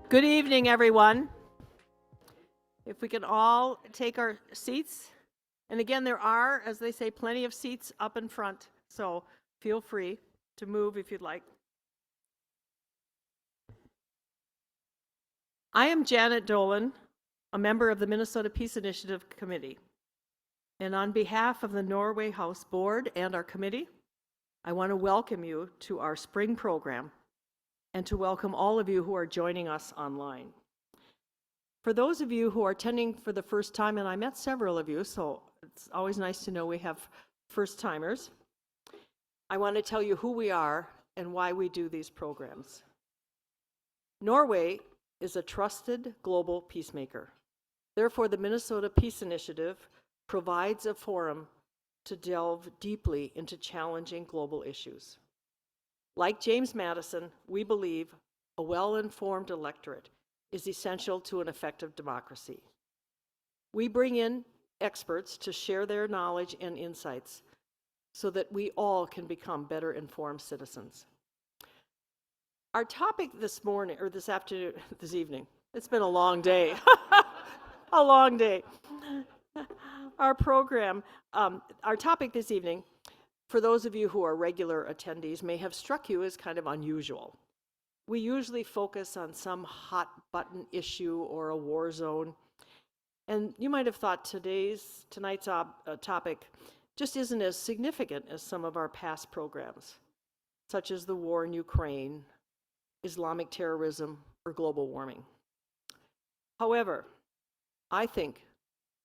Good evening, everyone. If we can all take our seats. And again, there are, as they say, plenty of seats up in front, so feel free to move if you'd like. I am Janet Dolan, a member of the Minnesota Peace Initiative Committee. And on behalf of the Norway House Board and our committee, I want to welcome you to our spring program and to welcome all of you who are joining us online. For those of you who are attending for the first time, and I met several of you, so it's always nice to know we have first-timers, I want to tell you who we are and why we do these programs. Norway is a trusted global peacemaker. Therefore, the Minnesota Peace Initiative provides a forum to delve deeply into challenging global issues. Like James Madison, we believe a well-informed electorate is essential to an effective democracy. We bring in experts to share their knowledge and insights so that we all can become better informed citizens. Our topic this morning, or this afternoon, this evening, it's been a long day, a long day. Our program, our topic this evening, for those of you who are regular attendees, may have struck you as kind of unusual. We usually focus on some hot button issue or a war zone. And you might have thought tonight's topic just isn't as significant as some of our past programs, such as the war in Ukraine, Islamic terrorism, or global warming. However, I think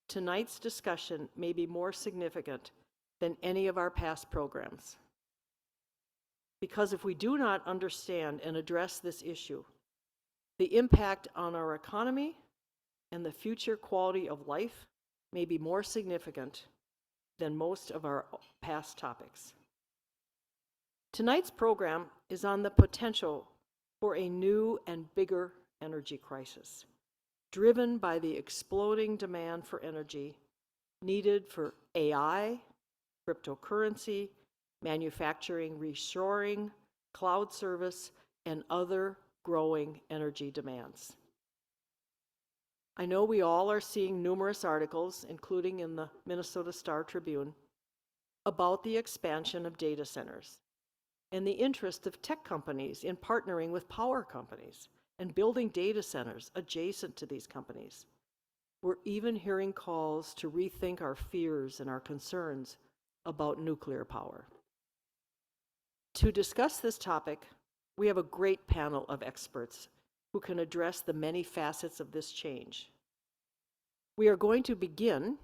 tonight's discussion may be more significant than any of our past programs. Because if we do not understand and address this issue, the impact on our economy and the future quality of life may be more significant than most of our past topics. Tonight's program is on the potential for a new and bigger energy crisis, driven by the exploding demand for energy needed for AI, cryptocurrency, manufacturing reshoring, cloud service, and other growing energy demands. I know we all are seeing numerous articles, including in the Minnesota Star Tribune, about the expansion of data centers and the interest of tech companies in partnering with power companies and building data centers adjacent to these companies. We're even hearing calls to rethink our fears and our concerns about nuclear power. To discuss this topic, we have a great panel of experts who can address the many facets of this change. We are going to begin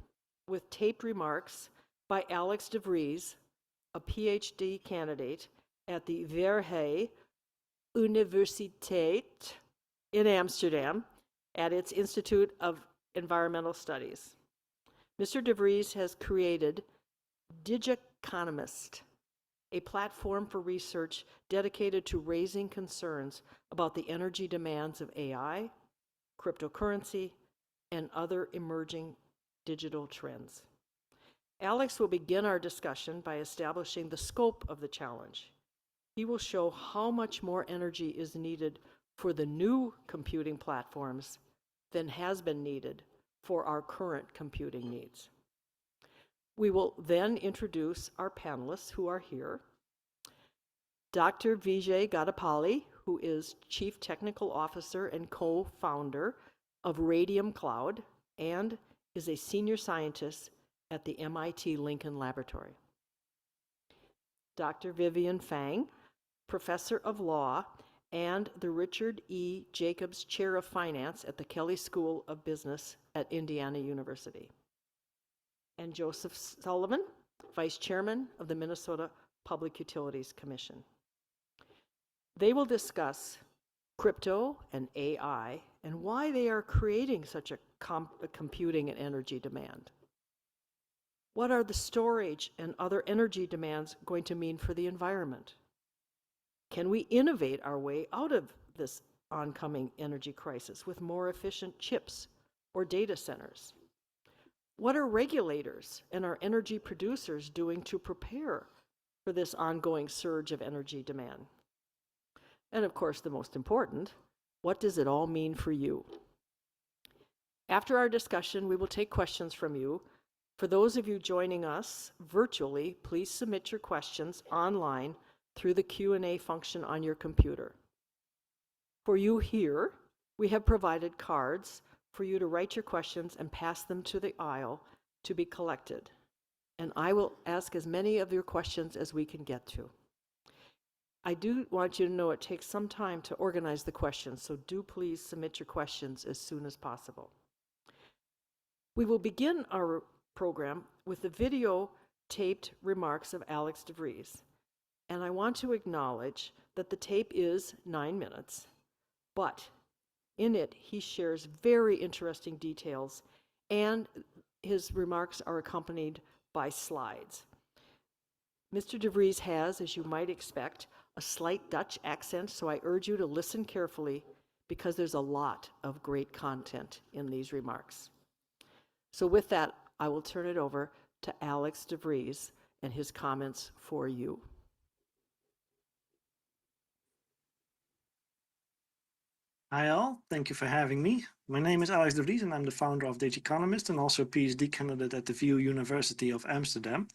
with taped remarks by Alex de Vries, a PhD candidate at the Vrije Universiteit in Amsterdam at its Institute of Environmental Studies. Mr. de Vries has created Digiconomist, a platform for research dedicated to raising concerns about the energy demands of AI, cryptocurrency, and other emerging digital trends. Alex will begin our discussion by establishing the scope of the challenge. He will show how much more energy is needed for the new computing platforms than has been needed for our current computing needs. We will then introduce our panelists who are here. Dr. Vijay Gadapalli, who is Chief Technical Officer and co-founder of Radium Cloud and is a senior scientist at the MIT Lincoln Laboratory. Dr. Vivian Fang, Professor of Law and the Richard E. Jacobs Chair of Finance at the Kelley School of Business at Indiana University. And Joseph Sullivan, Vice Chairman of the Minnesota Public Utilities Commission. They will discuss crypto and AI and why they are creating such a computing and energy demand. What are the storage and other energy demands going to mean for the environment? Can we innovate our way out of this oncoming energy crisis with more efficient chips or data centers? What are regulators and our energy producers doing to prepare for this ongoing surge of energy demand? And of course, the most important, What does it all mean for you? After our discussion, we will take questions from you. For those of you joining us virtually, please submit your questions online through the Q&A function on your computer. For you here, we have provided cards for you to write your questions and pass them to the aisle to be collected. And I will ask as many of your questions as we can get to. I do want you to know it takes some time to organize the questions, so do please submit your questions as soon as possible. We will begin our program with the video taped remarks of Alex DeVries. And I want to acknowledge that the tape is 9 minutes, but in it he shares very interesting details, and his remarks are accompanied by slides. Mr. DeVries has, as you might expect, a slight Dutch accent, so I urge you to listen carefully because there's a lot of great content in these remarks. So with that, I will turn it over to Alex DeVries and his comments for you. Hi all, thank you for having me. My name is Alex de Vries and I'm the founder of Dutch Economist and also a PhD candidate at the VU University of Amsterdam.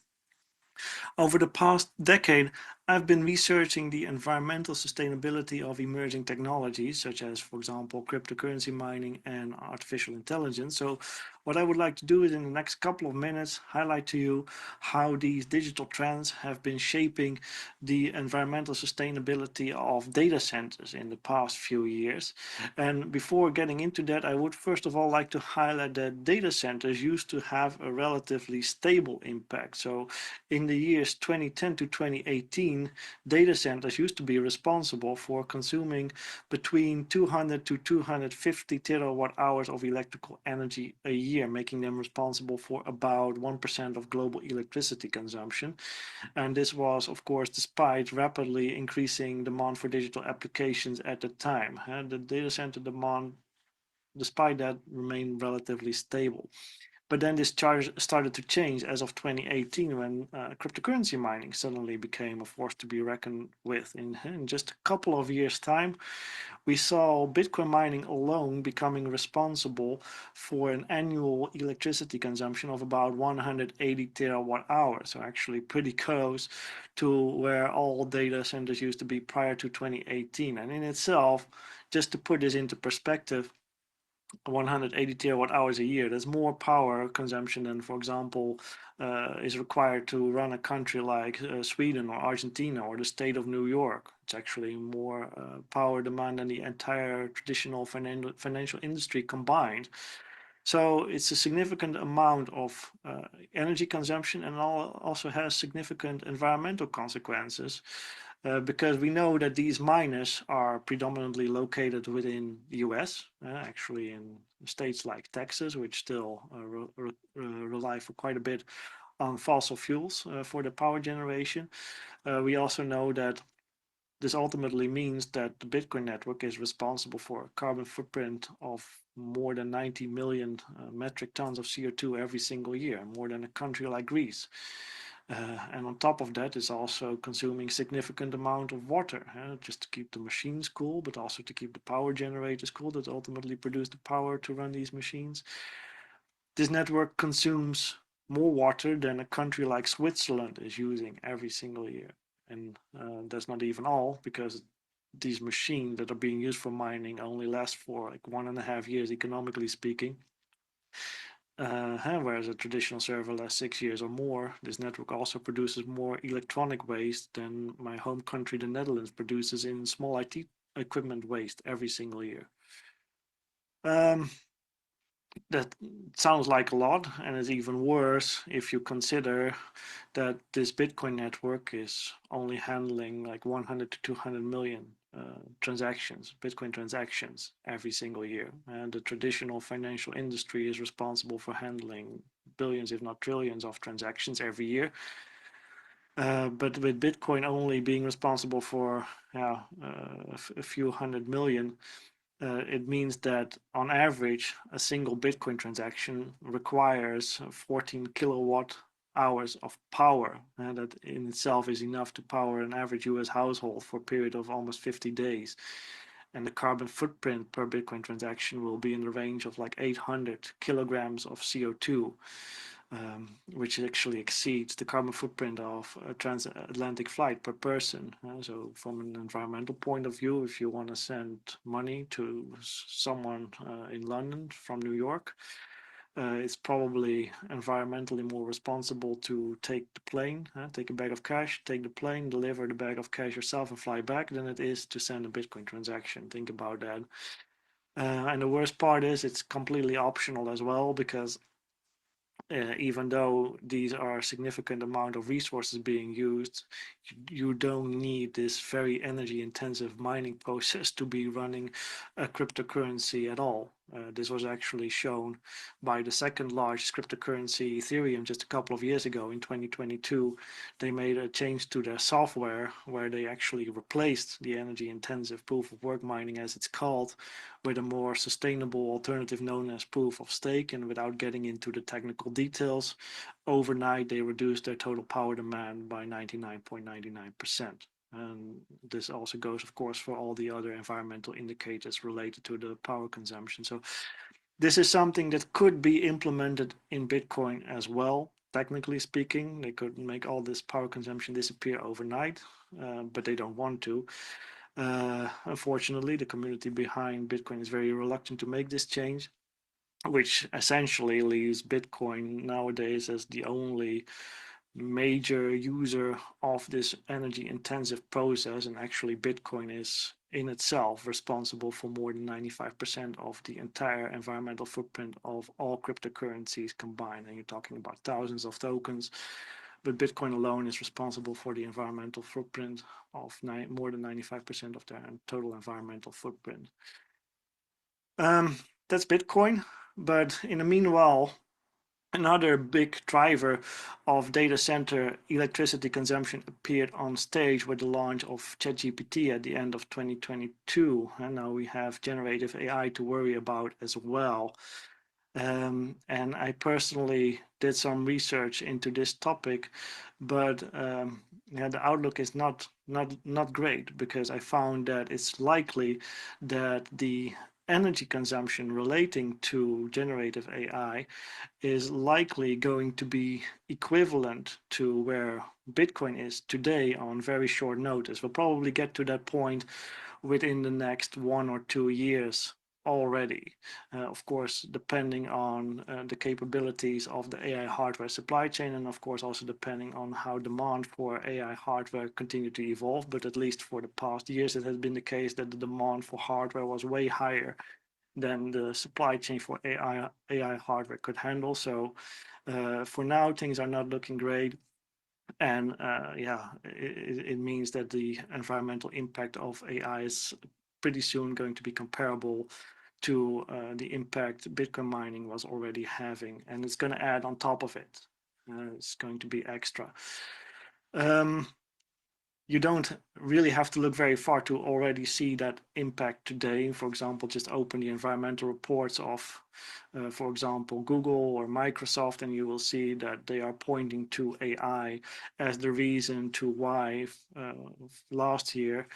Over the past decade, I've been researching the environmental sustainability of emerging technologies, such as, for example, cryptocurrency mining and artificial intelligence. So what I would like to do is in the next couple of minutes, highlight to you how these digital trends have been shaping the environmental sustainability of data centers in the past few years. And before getting into that, I would first of all like to highlight that data centers used to have a relatively stable impact. So in the years 2010 to 2018, data centers used to be responsible for consuming between 200 to 250 terawatt hours of electrical energy a year, making them responsible for about 1% of global electricity consumption. And this was, of course, despite rapidly increasing demand for digital applications at the time. The data center demand, despite that, remained relatively stable. But then this charge started to change as of 2018 when cryptocurrency mining suddenly became a force to be reckoned with. In just a couple of years' time, we saw Bitcoin mining alone becoming responsible for an annual electricity consumption of about 180 terawatt hours. So actually pretty close to where all data centers used to be prior to 2018. And in itself, just to put this into perspective, 180 terawatt hours a year. That's more power consumption than, for example, is required to run a country like Sweden or Argentina or the state of New York. It's actually more power demand than the entire traditional financial industry combined. So it's a significant amount of energy consumption and also has significant environmental consequences because we know that these miners are predominantly located within the US, actually in states like Texas, which still rely for quite a bit on fossil fuels for the power generation. We also know that this ultimately means that the Bitcoin network is responsible for a carbon footprint of more than 90 million metric tons of CO2 every single year, more than a country like Greece. And on top of that, it's also consuming significant amount of water, just to keep the machines cool, but also to keep the power generators cool that ultimately produce the power to run these machines. This network consumes more water than a country like Switzerland is using every single year. And that's not even all, because these machines that are being used for mining only last for like 1.5 years, economically speaking. Whereas a traditional server lasts 6 years or more. This network also produces more electronic waste than my home country, the Netherlands, produces in small IT equipment waste every single year. That sounds like a lot, and it's even worse if you consider that this Bitcoin network is only handling like 100 to 200 million transactions, Bitcoin transactions every single year. And the traditional financial industry is responsible for handling billions, if not trillions, of transactions every year. But with Bitcoin only being responsible for a few hundred million, it means that on average, a single Bitcoin transaction requires 14 kilowatt hours of power. And that in itself is enough to power an average US household for a period of almost 50 days. and the carbon footprint per Bitcoin transaction will be in the range of like 800 kilograms of CO2, which actually exceeds the carbon footprint of a transatlantic flight per person. So from an environmental point of view, if you want to send money to someone in London from New York, it's probably environmentally more responsible to take the plane, take a bag of cash, take the plane, deliver the bag of cash yourself and fly back than it is to send a Bitcoin transaction. Think about that. And the worst part is it's completely optional as well, because even though these are a significant amount of resources being used, you don't need this very energy intensive mining process to be running a cryptocurrency at all. This was actually shown by the second largest cryptocurrency, Ethereum, just a couple of years ago in 2022. They made a change to their software where they actually replaced the energy intensive proof of work mining, as it's called, with a more sustainable alternative known as proof of stake. And without getting into the technical details, overnight they reduced their total power demand by 99.99%. And this also goes, of course, for all the other environmental indicators related to the power consumption. So this is something that could be implemented in Bitcoin as well. Technically speaking, they could make all this power consumption disappear overnight, but they don't want to. Unfortunately, the community behind Bitcoin is very reluctant to make this change, which essentially leaves Bitcoin nowadays as the only major user of this energy intensive process. And actually Bitcoin is in itself responsible for more than 95% of the entire environmental footprint of all cryptocurrencies combined. And you're talking about thousands of tokens, but Bitcoin alone is responsible for the environmental footprint of more than 95% of their total environmental footprint. That's Bitcoin. But in the meanwhile, another big driver of data center electricity consumption appeared on stage with the launch of ChatGPT at the end of 2022. And now we have generative AI to worry about as well. And I personally did some research into this topic, but yeah, the outlook is not great, because I found that it's likely that the energy consumption relating to generative AI is likely going to be equivalent to where Bitcoin is today on very short notice. We'll probably get to that point within the next 1 or 2 years already. Of course, depending on the capabilities of the AI hardware supply chain, and of course also depending on how demand for AI hardware continue to evolve. But at least for the past years, it has been the case that the demand for hardware was way higher than the supply chain for AI hardware could handle. So for now, things are not looking great. And yeah, it means that the environmental impact of AI is pretty soon going to be comparable to the impact Bitcoin mining was already having. And it's going to add on top of it. It's going to be extra. You don't really have to look very far to already see that impact today. For example, just open the environmental reports of, for example, Google or Microsoft, and you will see that they are pointing to AI as the reason to why last year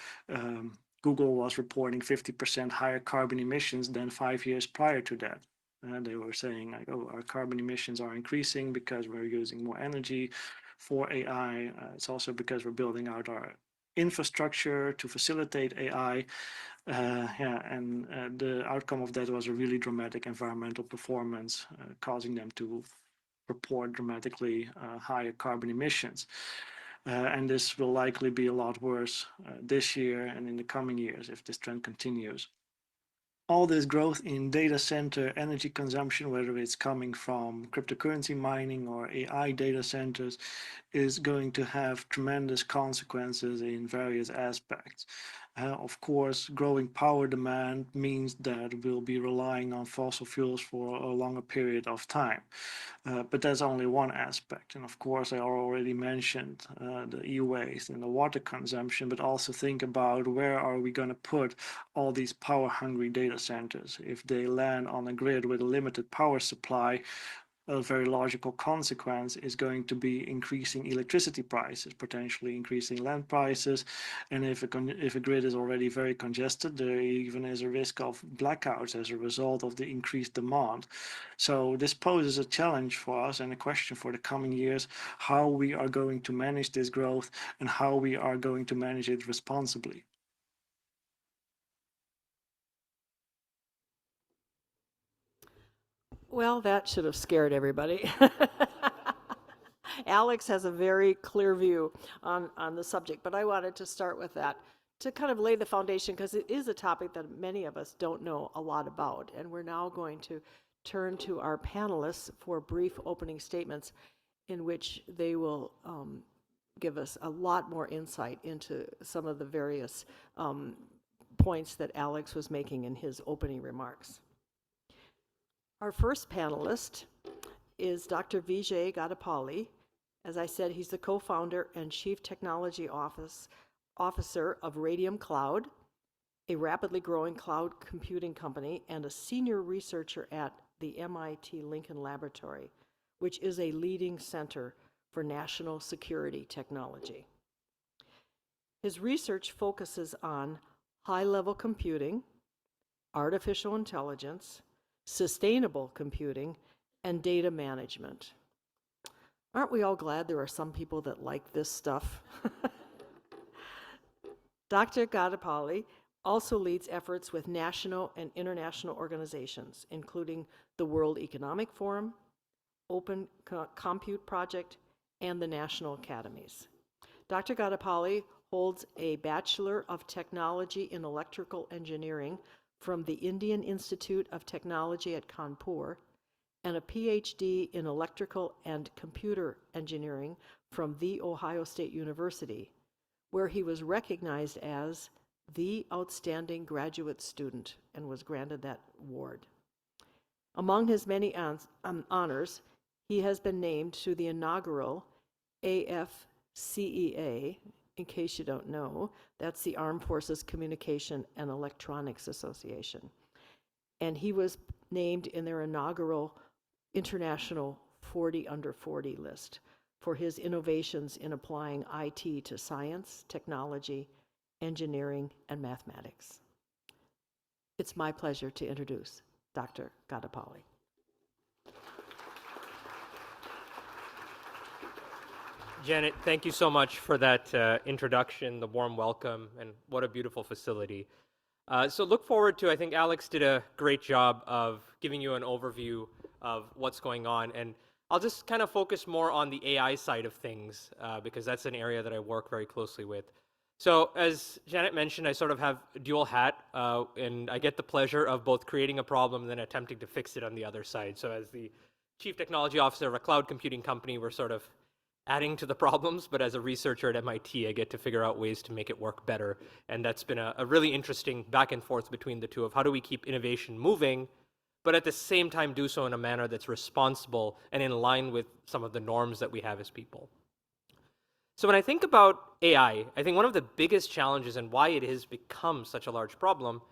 Google was reporting 50% higher carbon emissions than 5 years prior to that. They were saying like, oh, our carbon emissions are increasing because we're using more energy for AI. It's also because we're building out our infrastructure to facilitate AI. Yeah, and the outcome of that was a really dramatic environmental performance, causing them to report dramatically higher carbon emissions. And this will likely be a lot worse this year and in the coming years if this trend continues. All this growth in data center energy consumption, whether it's coming from cryptocurrency mining or AI data centers, is going to have tremendous consequences in various aspects. Of course, growing power demand means that we'll be relying on fossil fuels for a longer period of time. But that's only one aspect. And of course, I already mentioned the e-waste and the water consumption, but also think about where are we going to put all these power hungry data centers. If they land on a grid with a limited power supply, a very logical consequence is going to be increasing electricity prices, potentially increasing land prices. And if a grid is already very congested, there even is a risk of blackouts as a result of the increased demand. So this poses a challenge for us and a question for the coming years, how we are going to manage this growth and how we are going to manage it responsibly. Well, that should have scared everybody. Alex has a very clear view on the subject, but I wanted to start with that to kind of lay the foundation because it is a topic that many of us don't know a lot about. And we're now going to turn to our panelists for brief opening statements in which they will give us a lot more insight into some of the various points that Alex was making in his opening remarks. Our first panelist is Dr. Vijay Gadapalli. As I said, he's the co-founder and chief technology officer of Radium Cloud, a rapidly growing cloud computing company, and a senior researcher at the MIT Lincoln Laboratory, which is a leading center for national security technology. His research focuses on high-level computing, artificial intelligence, sustainable computing, and data management. Aren't we all glad there are some people that like this stuff? Dr. Gadapalli also leads efforts with national and international organizations, including the World Economic Forum, Open Compute Project, and the National Academies. Dr. Gadapalli holds a Bachelor of Technology in Electrical Engineering from the Indian Institute of Technology at Kanpur, and a PhD in Electrical and Computer Engineering from The Ohio State University, where he was recognized as the outstanding graduate student and was granted that award. Among his many honors, he has been named to the inaugural AFCEA. In case you don't know, that's the Armed Forces Communication and Electronics Association. And he was named in their inaugural International 40 Under 40 list for his innovations in applying IT to science, technology, engineering, and mathematics. It's my pleasure to introduce Dr. Gadapalli. Janet, thank you so much for that introduction, the warm welcome, and what a beautiful facility. So look forward to, I think Alex did a great job of giving you an overview of what's going on. And I'll just kind of focus more on the AI side of things because that's an area that I work very closely with. So as Janet mentioned, I sort of have a dual hat and I get the pleasure of both creating a problem and then attempting to fix it on the other side. So as the chief technology officer of a cloud computing company, we're sort of adding to the problems, but as a researcher at MIT, I get to figure out ways to make it work better. And that's been a really interesting back and forth between the two of how do we keep innovation moving, but at the same time do so in a manner that's responsible and in line with some of the norms that we have as people. So when I think about AI, I think one of the biggest challenges and why it has become such a large problem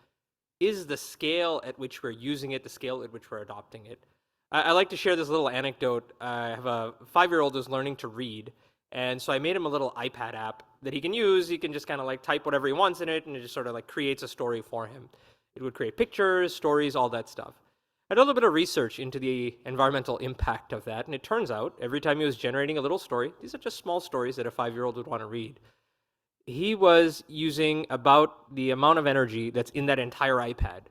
is the scale at which we're using it, the scale at which we're adopting it. I like to share this little anecdote. I have a 5-year-old who's learning to read, and so I made him a little iPad app that he can use. He can just kind of like type whatever he wants in it, and it just sort of like creates a story for him. It would create pictures, stories, all that stuff. I did a little bit of research into the environmental impact of that, and it turns out every time he was generating a little story, these are just small stories that a 5-year-old would want to read, he was using about the amount of energy that's in that entire iPad.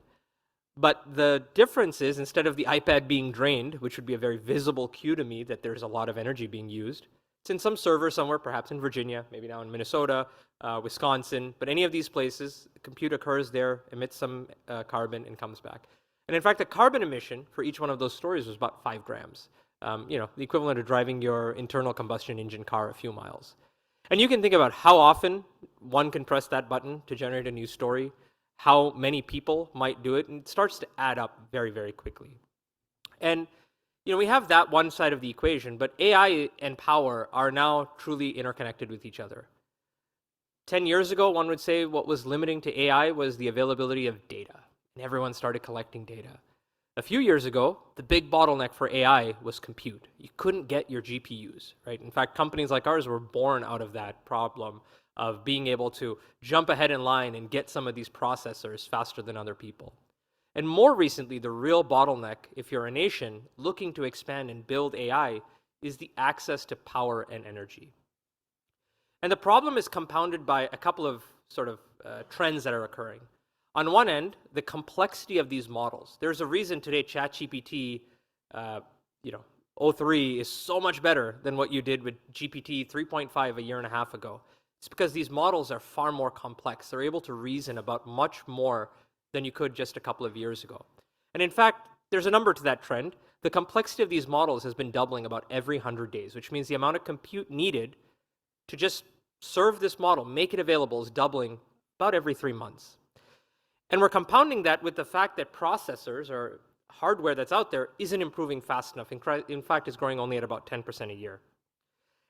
But the difference is, instead of the iPad being drained, which would be a very visible cue to me that there's a lot of energy being used, it's in some server somewhere, perhaps in Virginia, maybe now in Minnesota, Wisconsin, but any of these places, the compute occurs there, emits some carbon, and comes back. And in fact, the carbon emission for each one of those stories was about 5 grams. The equivalent of driving your internal combustion engine car a few miles. And you can think about how often one can press that button to generate a new story, how many people might do it, and it starts to add up very, very quickly. And we have that one side of the equation, but AI and power are now truly interconnected with each other. 10 years ago, one would say what was limiting to AI was the availability of data, and everyone started collecting data. A few years ago, the big bottleneck for AI was compute. You couldn't get your GPUs, right? In fact, companies like ours were born out of that problem of being able to jump ahead in line and get some of these processors faster than other people. And more recently, the real bottleneck, if you're a nation looking to expand and build AI, is the access to power and energy. And the problem is compounded by a couple of sort of trends that are occurring. On one end, the complexity of these models. There's a reason today ChatGPT, o3 is so much better than what you did with GPT 3.5 a year and a half ago. It's because these models are far more complex. They're able to reason about much more than you could just a couple of years ago. And in fact, there's a number to that trend. The complexity of these models has been doubling about every 100 days, which means the amount of compute needed to just serve this model, make it available, is doubling about every 3 months. And we're compounding that with the fact that processors or hardware that's out there isn't improving fast enough. In fact, it's growing only at about 10% a year.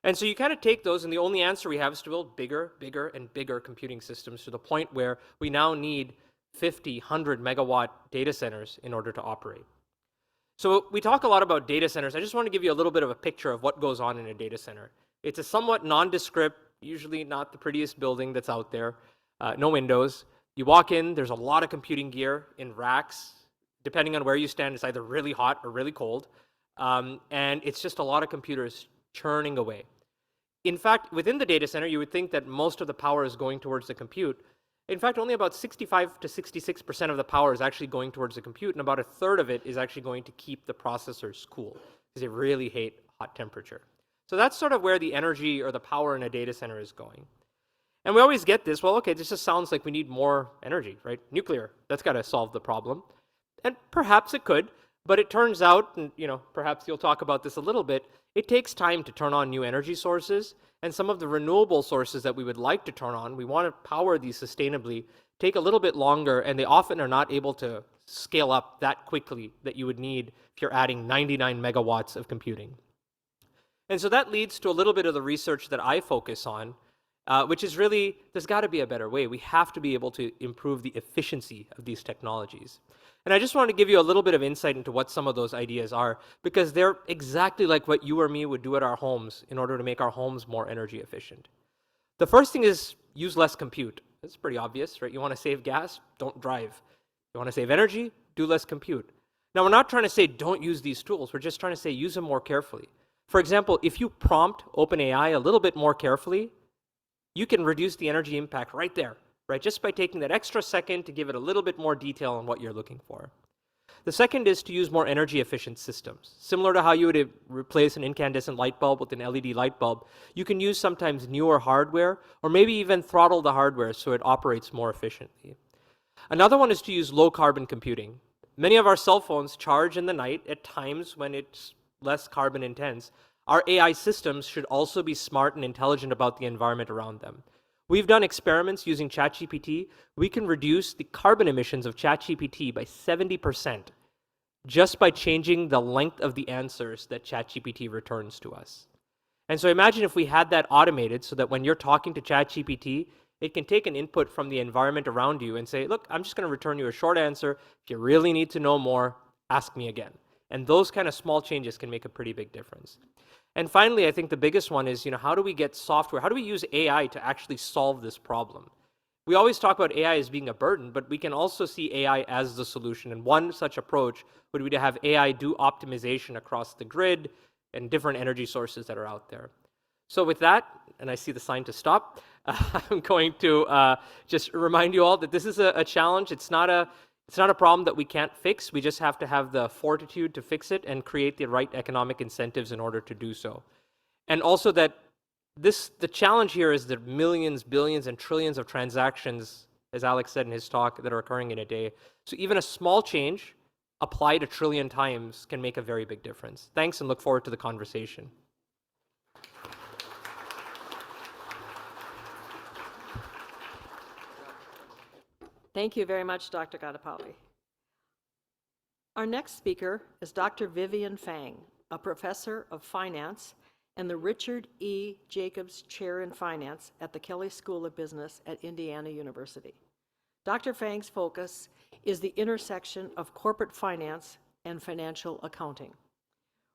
And so you kind of take those, and the only answer we have is to build bigger, bigger, and bigger computing systems to the point where we now need 50, 100 megawatt data centers in order to operate. So we talk a lot about data centers. I just want to give you a little bit of a picture of what goes on in a data center. It's a somewhat nondescript, usually not the prettiest building that's out there, no windows. You walk in, there's a lot of computing gear in racks. Depending on where you stand, it's either really hot or really cold. And it's just a lot of computers churning away. In fact, within the data center, you would think that most of the power is going towards the compute. In fact, only about 65 to 66% of the power is actually going towards the compute, and about a third of it is actually going to keep the processors cool, because they really hate hot temperature. So that's sort of where the energy or the power in a data center is going. And we always get this, well, okay, this just sounds like we need more energy, right? Nuclear, that's got to solve the problem. And perhaps it could, but it turns out, and perhaps you'll talk about this a little bit, it takes time to turn on new energy sources, and some of the renewable sources that we would like to turn on, we want to power these sustainably, take a little bit longer, and they often are not able to scale up that quickly that you would need if you're adding 99 megawatts of computing. And so that leads to a little bit of the research that I focus on, which is really, there's got to be a better way. We have to be able to improve the efficiency of these technologies. And I just want to give you a little bit of insight into what some of those ideas are, because they're exactly like what you or me would do at our homes in order to make our homes more energy efficient. The first thing is use less compute. That's pretty obvious, right? You want to save gas? Don't drive. You want to save energy? Do less compute. Now, we're not trying to say don't use these tools. We're just trying to say use them more carefully. For example, if you prompt OpenAI a little bit more carefully, you can reduce the energy impact right there, right? Just by taking that extra second to give it a little bit more detail on what you're looking for. The second is to use more energy efficient systems. Similar to how you would replace an incandescent light bulb with an LED light bulb, you can use sometimes newer hardware, or maybe even throttle the hardware so it operates more efficiently. Another one is to use low carbon computing. Many of our cell phones charge in the night at times when it's less carbon intense. Our AI systems should also be smart and intelligent about the environment around them. We've done experiments using ChatGPT. We can reduce the carbon emissions of ChatGPT by 70% just by changing the length of the answers that ChatGPT returns to us. And so imagine if we had that automated so that when you're talking to ChatGPT, it can take an input from the environment around you and say, look, I'm just going to return you a short answer. If you really need to know more, ask me again. And those kind of small changes can make a pretty big difference. And finally, I think the biggest one is, how do we get software? How do we use AI to actually solve this problem? We always talk about AI as being a burden, but we can also see AI as the solution. And one such approach would be to have AI do optimization across the grid and different energy sources that are out there. So with that, and I see the sign to stop, I'm going to just remind you all that this is a challenge. It's not a problem that we can't fix. We just have to have the fortitude to fix it and create the right economic incentives in order to do so. And also that the challenge here is that millions, billions, and trillions of transactions, as Alex said in his talk, that are occurring in a day. So even a small change applied 1 trillion times can make a very big difference. Thanks, and look forward to the conversation. Thank you very much, Dr. Gadapalli. Our next speaker is Dr. Vivian Fang, a professor of finance and the Richard E. Jacobs Chair in Finance at the Kelley School of Business at Indiana University. Dr. Fang's focus is the intersection of corporate finance and financial accounting.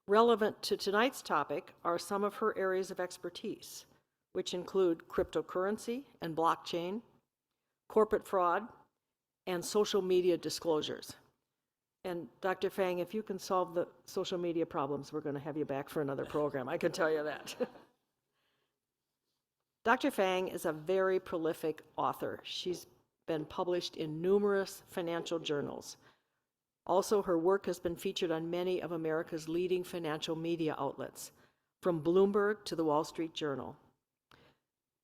Relevant to tonight's topic are some of her areas of expertise, which include cryptocurrency and blockchain, corporate fraud, and social media disclosures. And Dr. Fang, if you can solve the social media problems, we're going to have you back for another program. I can tell you that. Dr. Fang is a very prolific author. She's been published in numerous financial journals. Also, her work has been featured on many of America's leading financial media outlets, from Bloomberg to the Wall Street Journal.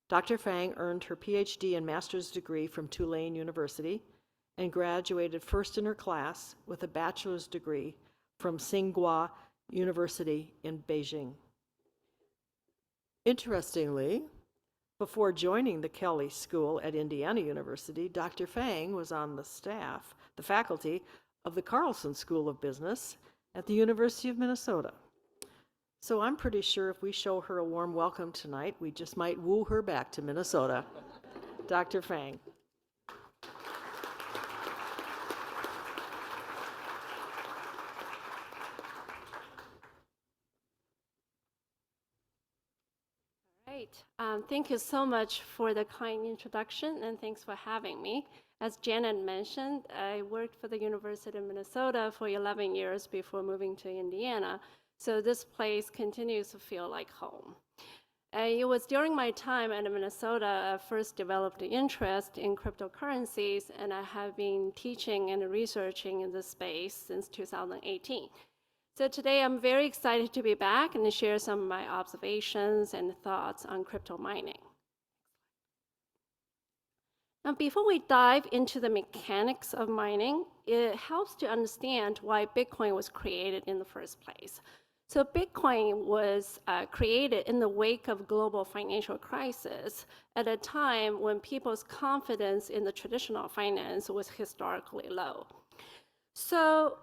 Dr. Fang earned her PhD and master's degree from Tulane University and graduated first in her class with a bachelor's degree from Tsinghua University in Beijing. Interestingly, before joining the Kelley School at Indiana University, Dr. Fang was on the faculty of the Carlson School of Business at the University of Minnesota. So I'm pretty sure if we show her a warm welcome tonight, we just might woo her back to Minnesota. Dr. Fang. Thank you so much for the kind introduction, and thanks for having me. As Janet mentioned, I worked for the University of Minnesota for 11 years before moving to Indiana, so this place continues to feel like home. It was during my time at Minnesota I first developed an interest in cryptocurrencies, and I have been teaching and researching in this space since 2018. So today I'm very excited to be back and to share some of my observations and thoughts on crypto mining. Now, before we dive into the mechanics of mining, it helps to understand why Bitcoin was created in the first place. So Bitcoin was created in the wake of global financial crisis at a time when people's confidence in the traditional finance was historically low. So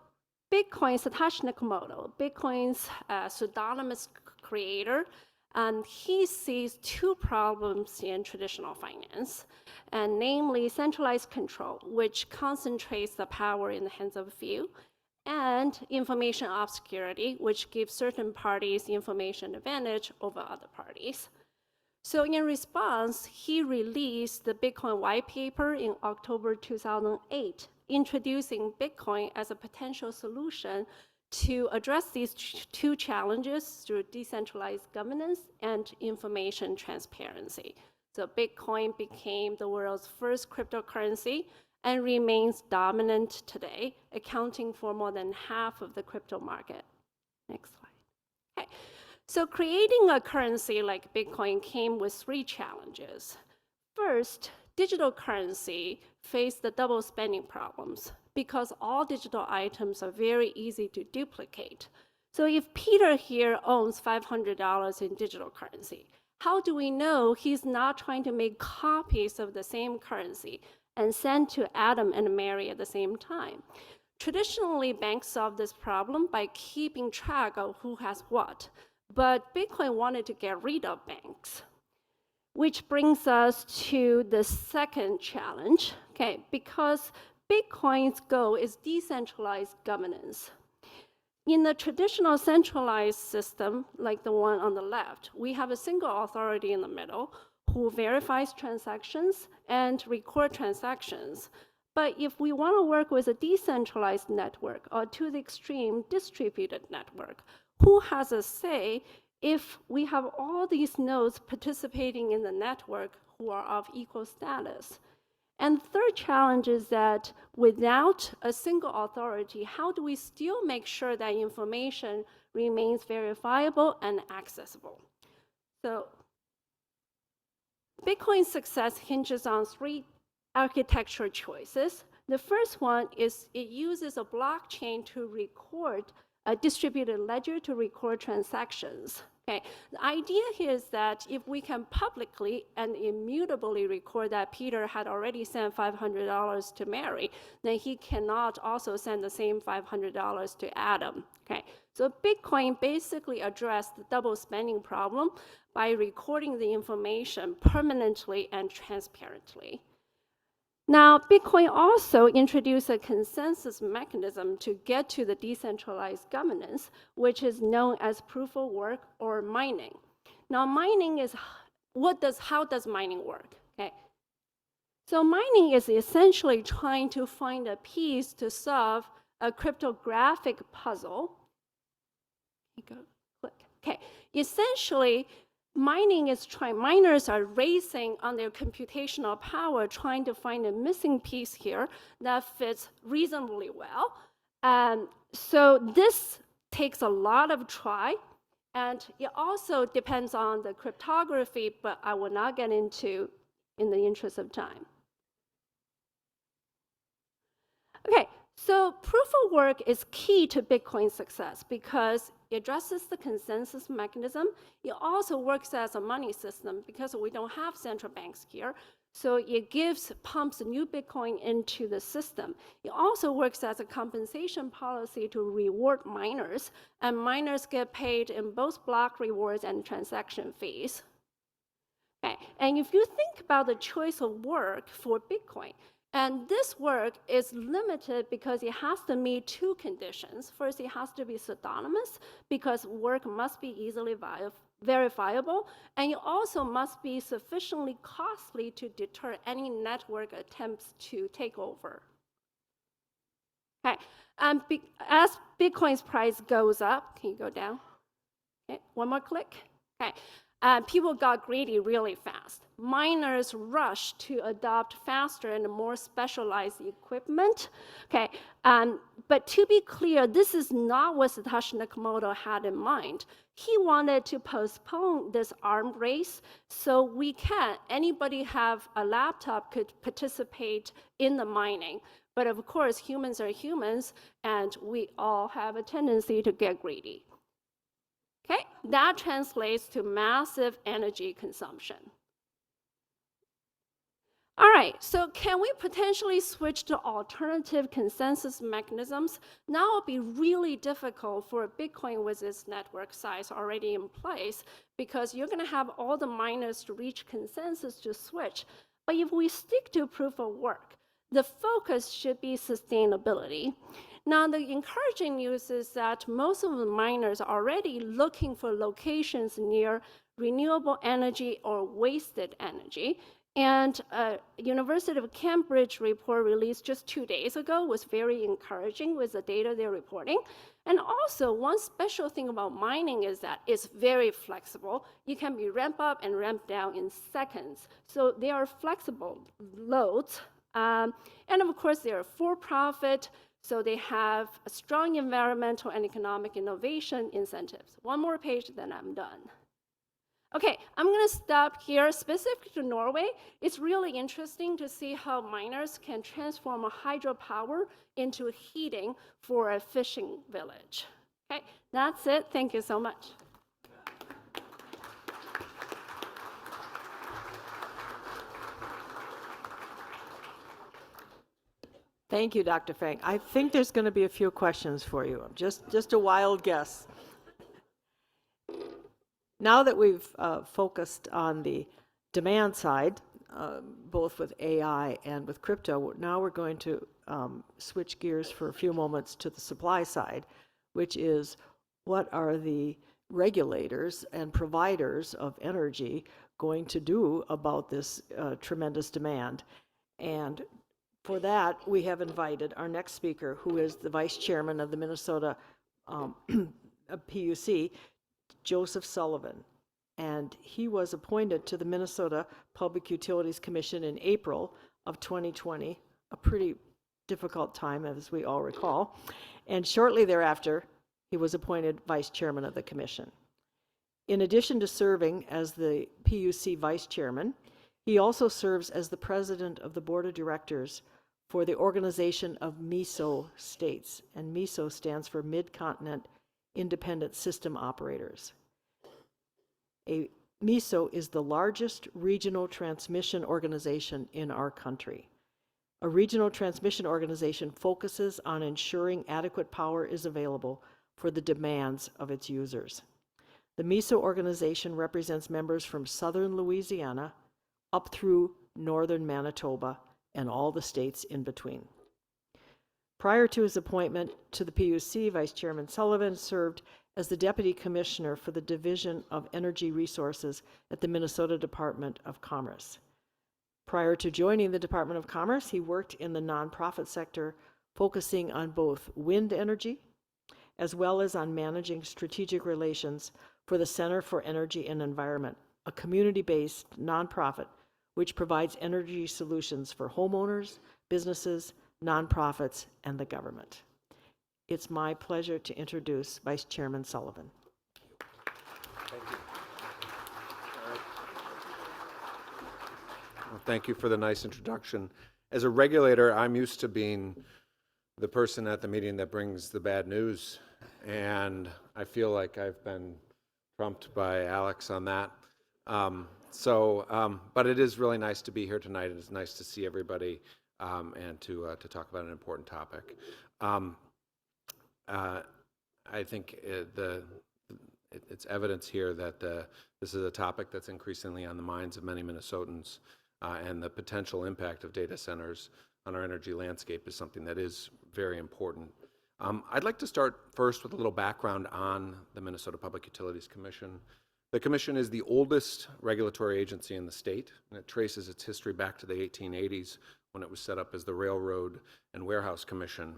Satoshi Nakamoto, Bitcoin's pseudonymous creator, and he sees two problems in traditional finance, and namely centralized control, which concentrates the power in the hands of a few, and information obscurity, which gives certain parties information advantage over other parties. So in response, he released the Bitcoin white paper in October 2008, introducing Bitcoin as a potential solution to address these two challenges through decentralized governance and information transparency. So Bitcoin became the world's first cryptocurrency and remains dominant today, accounting for more than half of the crypto market. Next slide. Okay. So creating a currency like Bitcoin came with three challenges. First, digital currency faced the double spending problems because all digital items are very easy to duplicate. So if Peter here owns $500 in digital currency, how do we know he's not trying to make copies of the same currency and send to Adam and Mary at the same time? Traditionally, banks solve this problem by keeping track of who has what, but Bitcoin wanted to get rid of banks. Which brings us to the second challenge, okay, because Bitcoin's goal is decentralized governance. In the traditional centralized system, like the one on the left, we have a single authority in the middle who verifies transactions and record transactions. But if we want to work with a decentralized network or to the extreme distributed network, who has a say if we have all these nodes participating in the network who are of equal status? And the third challenge is that without a single authority, how do we still make sure that information remains verifiable and accessible? So Bitcoin's success hinges on three architecture choices. The first one is it uses a blockchain to record a distributed ledger to record transactions. Okay. The idea here is that if we can publicly and immutably record that Peter had already sent $500 to Mary, then he cannot also send the same $500 to Adam. Okay. So Bitcoin basically addressed the double spending problem by recording the information permanently and transparently. Now, Bitcoin also introduced a consensus mechanism to get to the decentralized governance, which is known as proof of work or mining. Now, mining is how does mining work? Okay. So mining is essentially trying to find a piece to solve a cryptographic puzzle. Click. Okay. Essentially, miners are racing on their computational power, trying to find a missing piece here that fits reasonably well. So this takes a lot of try, and it also depends on the cryptography, but I will not get into in the interest of time. Okay, so proof of work is key to Bitcoin's success because it addresses the consensus mechanism. It also works as a money system because we don't have central banks here. So it pumps new Bitcoin into the system. It also works as a compensation policy to reward miners, and miners get paid in both block rewards and transaction fees. Okay, and if you think about the choice of work for Bitcoin, and this work is limited because it has to meet two conditions. First, it has to be pseudonymous because work must be easily verifiable, and it also must be sufficiently costly to deter any network attempts to take over. Okay, and as Bitcoin's price goes up, can you go down? Okay, one more click. Okay. People got greedy really fast. Miners rushed to adopt faster and more specialized equipment. Okay, but to be clear, this is not what Satoshi Nakamoto had in mind. He wanted to postpone this arms race so anybody have a laptop could participate in the mining. But of course, humans are humans, and we all have a tendency to get greedy. Okay, that translates to massive energy consumption. All right, so can we potentially switch to alternative consensus mechanisms? Now it'll be really difficult for Bitcoin with its network size already in place because you're going to have all the miners to reach consensus to switch. But if we stick to proof of work, the focus should be sustainability. Now, the encouraging news is that most of the miners are already looking for locations near renewable energy or wasted energy. And University of Cambridge report released just 2 days ago was very encouraging with the data they're reporting. And also, one special thing about mining is that it's very flexible. You can be ramped up and ramped down in seconds. So they are flexible loads. And of course, they are for-profit. So they have a strong environmental and economic innovation incentives. One more page, then I'm done. Okay, I'm going to stop here. Specific to Norway, it's really interesting to see how miners can transform a hydropower into heating for a fishing village. Okay, that's it. Thank you so much. Thank you, Dr. Fang. I think there's going to be a few questions for you. Just a wild guess. Now that we've focused on the demand side, both with AI and with crypto, now we're going to switch gears for a few moments to the supply side, which is what are the regulators and providers of energy going to do about this tremendous demand? And for that, we have invited our next speaker, who is the vice chairman of the Minnesota PUC, Joseph Sullivan. And he was appointed to the Minnesota Public Utilities Commission in April of 2020, a pretty difficult time, as we all recall. And shortly thereafter, he was appointed vice chairman of the commission. In addition to serving as the PUC vice chairman, he also serves as the president of the board of directors for the Organization of MISO States, and MISO stands for Mid-Continent Independent System Operators. MISO is the largest regional transmission organization in our country. A regional transmission organization focuses on ensuring adequate power is available for the demands of its users. The MISO organization represents members from southern Louisiana up through northern Manitoba and all the states in between. Prior to his appointment to the PUC, Vice Chairman Sullivan served as the Deputy Commissioner for the Division of Energy Resources at the Minnesota Department of Commerce. Prior to joining the Department of Commerce, he worked in the nonprofit sector, focusing on both wind energy as well as on managing strategic relations for the Center for Energy and Environment, a community-based nonprofit which provides energy solutions for homeowners, businesses, nonprofits, and the government. It's my pleasure to introduce Vice Chairman Sullivan. Thank you. Well, thank you for the nice introduction. As a regulator, I'm used to being the person at the meeting that brings the bad news, and I feel like I've been trumped by Alex on that. But it is really nice to be here tonight, and it's nice to see everybody and to talk about an important topic. I think it's evidence here that this is a topic that's increasingly on the minds of many Minnesotans, and the potential impact of data centers on our energy landscape is something that is very important. I'd like to start first with a little background on the Minnesota Public Utilities Commission. The Commission is the oldest regulatory agency in the state, and it traces its history back to the 1880s when it was set up as the Railroad and Warehouse Commission.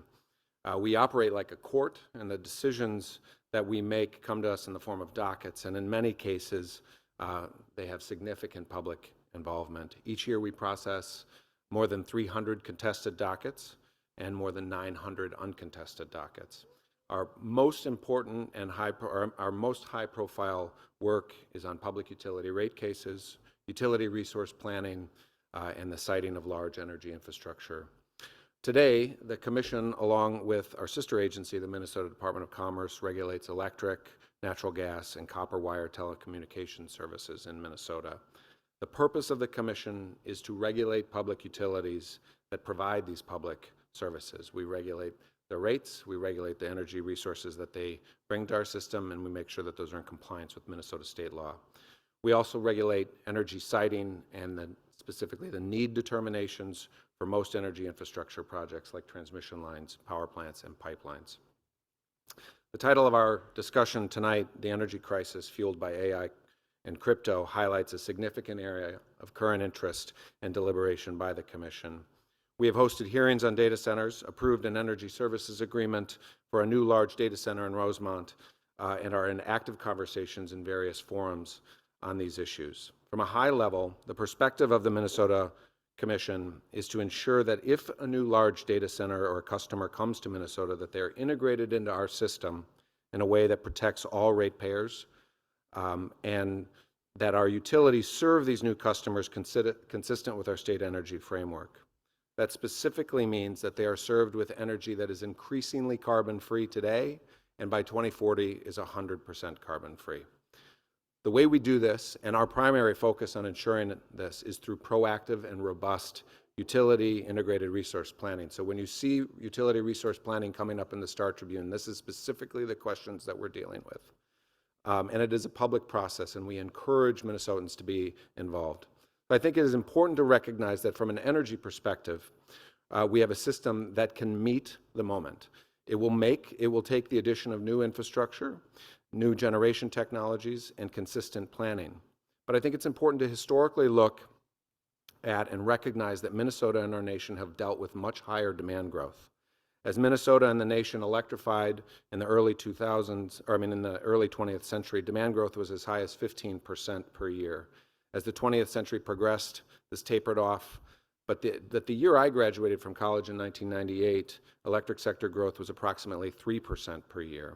We operate like a court, and the decisions that we make come to us in the form of dockets, and in many cases, they have significant public involvement. Each year we process more than 300 contested dockets and more than 900 uncontested dockets. Our most important and our most high-profile work is on public utility rate cases, utility resource planning, and the siting of large energy infrastructure. Today, the Commission, along with our sister agency, the Minnesota Department of Commerce, regulates electric, natural gas, and copper wire telecommunication services in Minnesota. The purpose of the Commission is to regulate public utilities that provide these public services. We regulate the rates, we regulate the energy resources that they bring to our system, and we make sure that those are in compliance with Minnesota state law. We also regulate energy siting and specifically the need determinations for most energy infrastructure projects like transmission lines, power plants, and pipelines. The title of our discussion tonight, The Energy Crisis Fueled by AI and Crypto, highlights a significant area of current interest and deliberation by the Commission. We have hosted hearings on data centers, approved an energy services agreement for a new large data center in Rosemont, and are in active conversations in various forums on these issues. From a high level, the perspective of the Minnesota Commission is to ensure that if a new large data center or a customer comes to Minnesota, that they're integrated into our system in a way that protects all ratepayers, and that our utilities serve these new customers consistent with our state energy framework. That specifically means that they are served with energy that is increasingly carbon-free today, and by 2040 is 100% carbon-free. The way we do this, and our primary focus on ensuring this, is through proactive and robust utility integrated resource planning. So when you see utility resource planning coming up in the Star Tribune, this is specifically the questions that we're dealing with. And it is a public process, and we encourage Minnesotans to be involved. But I think it is important to recognize that from an energy perspective, we have a system that can meet the moment. It will take the addition of new infrastructure, new generation technologies, and consistent planning. But I think it's important to historically look at and recognize that Minnesota and our nation have dealt with much higher demand growth. As Minnesota and the nation electrified in the early 20th century, demand growth was as high as 15% per year. As the 20th century progressed, this tapered off, but the year I graduated from college in 1998, electric sector growth was approximately 3% per year.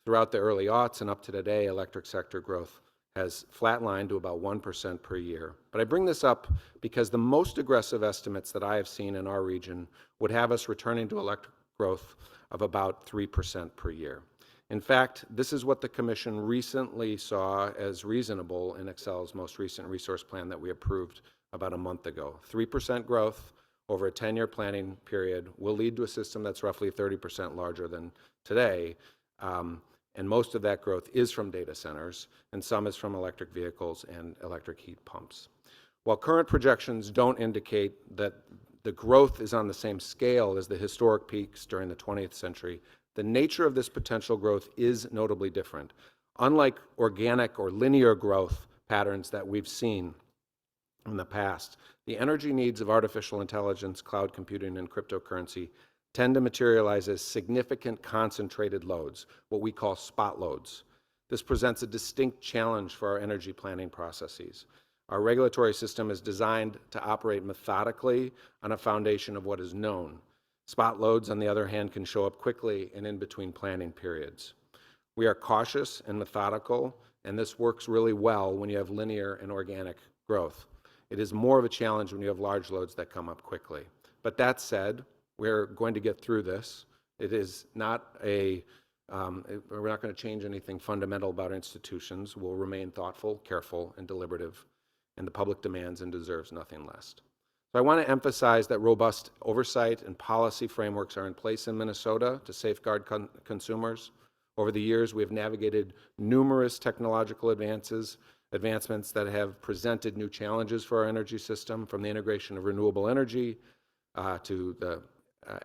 Throughout the early aughts and up to today, electric sector growth has flatlined to about 1% per year. But I bring this up because the most aggressive estimates that I have seen in our region would have us returning to electric growth of about 3% per year. In fact, this is what the Commission recently saw as reasonable in Excel's most recent resource plan that we approved about a month ago. 3% growth over a 10-year planning period will lead to a system that's roughly 30% larger than today, and most of that growth is from data centers, and some is from electric vehicles and electric heat pumps. While current projections don't indicate that the growth is on the same scale as the historic peaks during the 20th century, the nature of this potential growth is notably different. Unlike organic or linear growth patterns that we've seen in the past, the energy needs of artificial intelligence, cloud computing, and cryptocurrency tend to materialize as significant concentrated loads, what we call spot loads. This presents a distinct challenge for our energy planning processes. Our regulatory system is designed to operate methodically on a foundation of what is known. Spot loads, on the other hand, can show up quickly and in between planning periods. We are cautious and methodical, and this works really well when you have linear and organic growth. It is more of a challenge when you have large loads that come up quickly. But that said, we're going to get through this. It is not a, we're not going to change anything fundamental about our institutions. We'll remain thoughtful, careful, and deliberative, and the public demands and deserves nothing less. So I want to emphasize that robust oversight and policy frameworks are in place in Minnesota to safeguard consumers. Over the years, we have navigated numerous technological advancements that have presented new challenges for our energy system, from the integration of renewable energy to the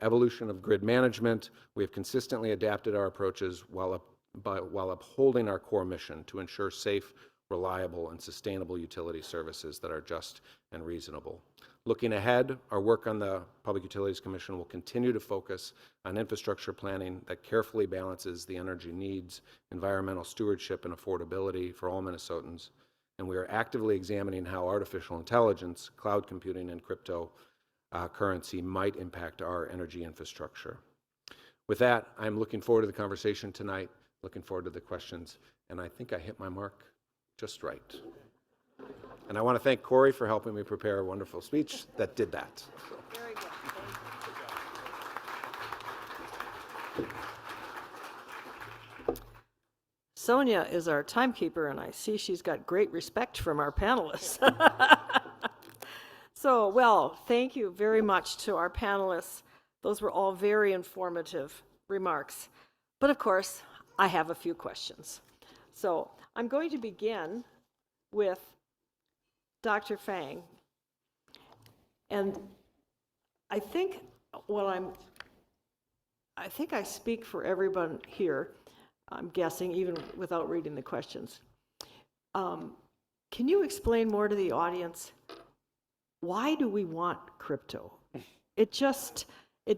evolution of grid management. We have consistently adapted our approaches while upholding our core mission to ensure safe, reliable, and sustainable utility services that are just and reasonable. Looking ahead, our work on the Public Utilities Commission will continue to focus on infrastructure planning that carefully balances the energy needs, environmental stewardship, and affordability for all Minnesotans. And we are actively examining how artificial intelligence, cloud computing, and cryptocurrency might impact our energy infrastructure. With that, I'm looking forward to the conversation tonight, looking forward to the questions, and I think I hit my mark just right. And I want to thank Corey for helping me prepare a wonderful speech that did that. Very good. Sonia is our timekeeper, and I see she's got great respect from our panelists. So, well, thank you very much to our panelists. Those were all very informative remarks. But of course, I have a few questions. So I'm going to begin with Dr. Fang. And I think I speak for everyone here, I'm guessing, even without reading the questions. Can you explain more to the audience, why do we want crypto? It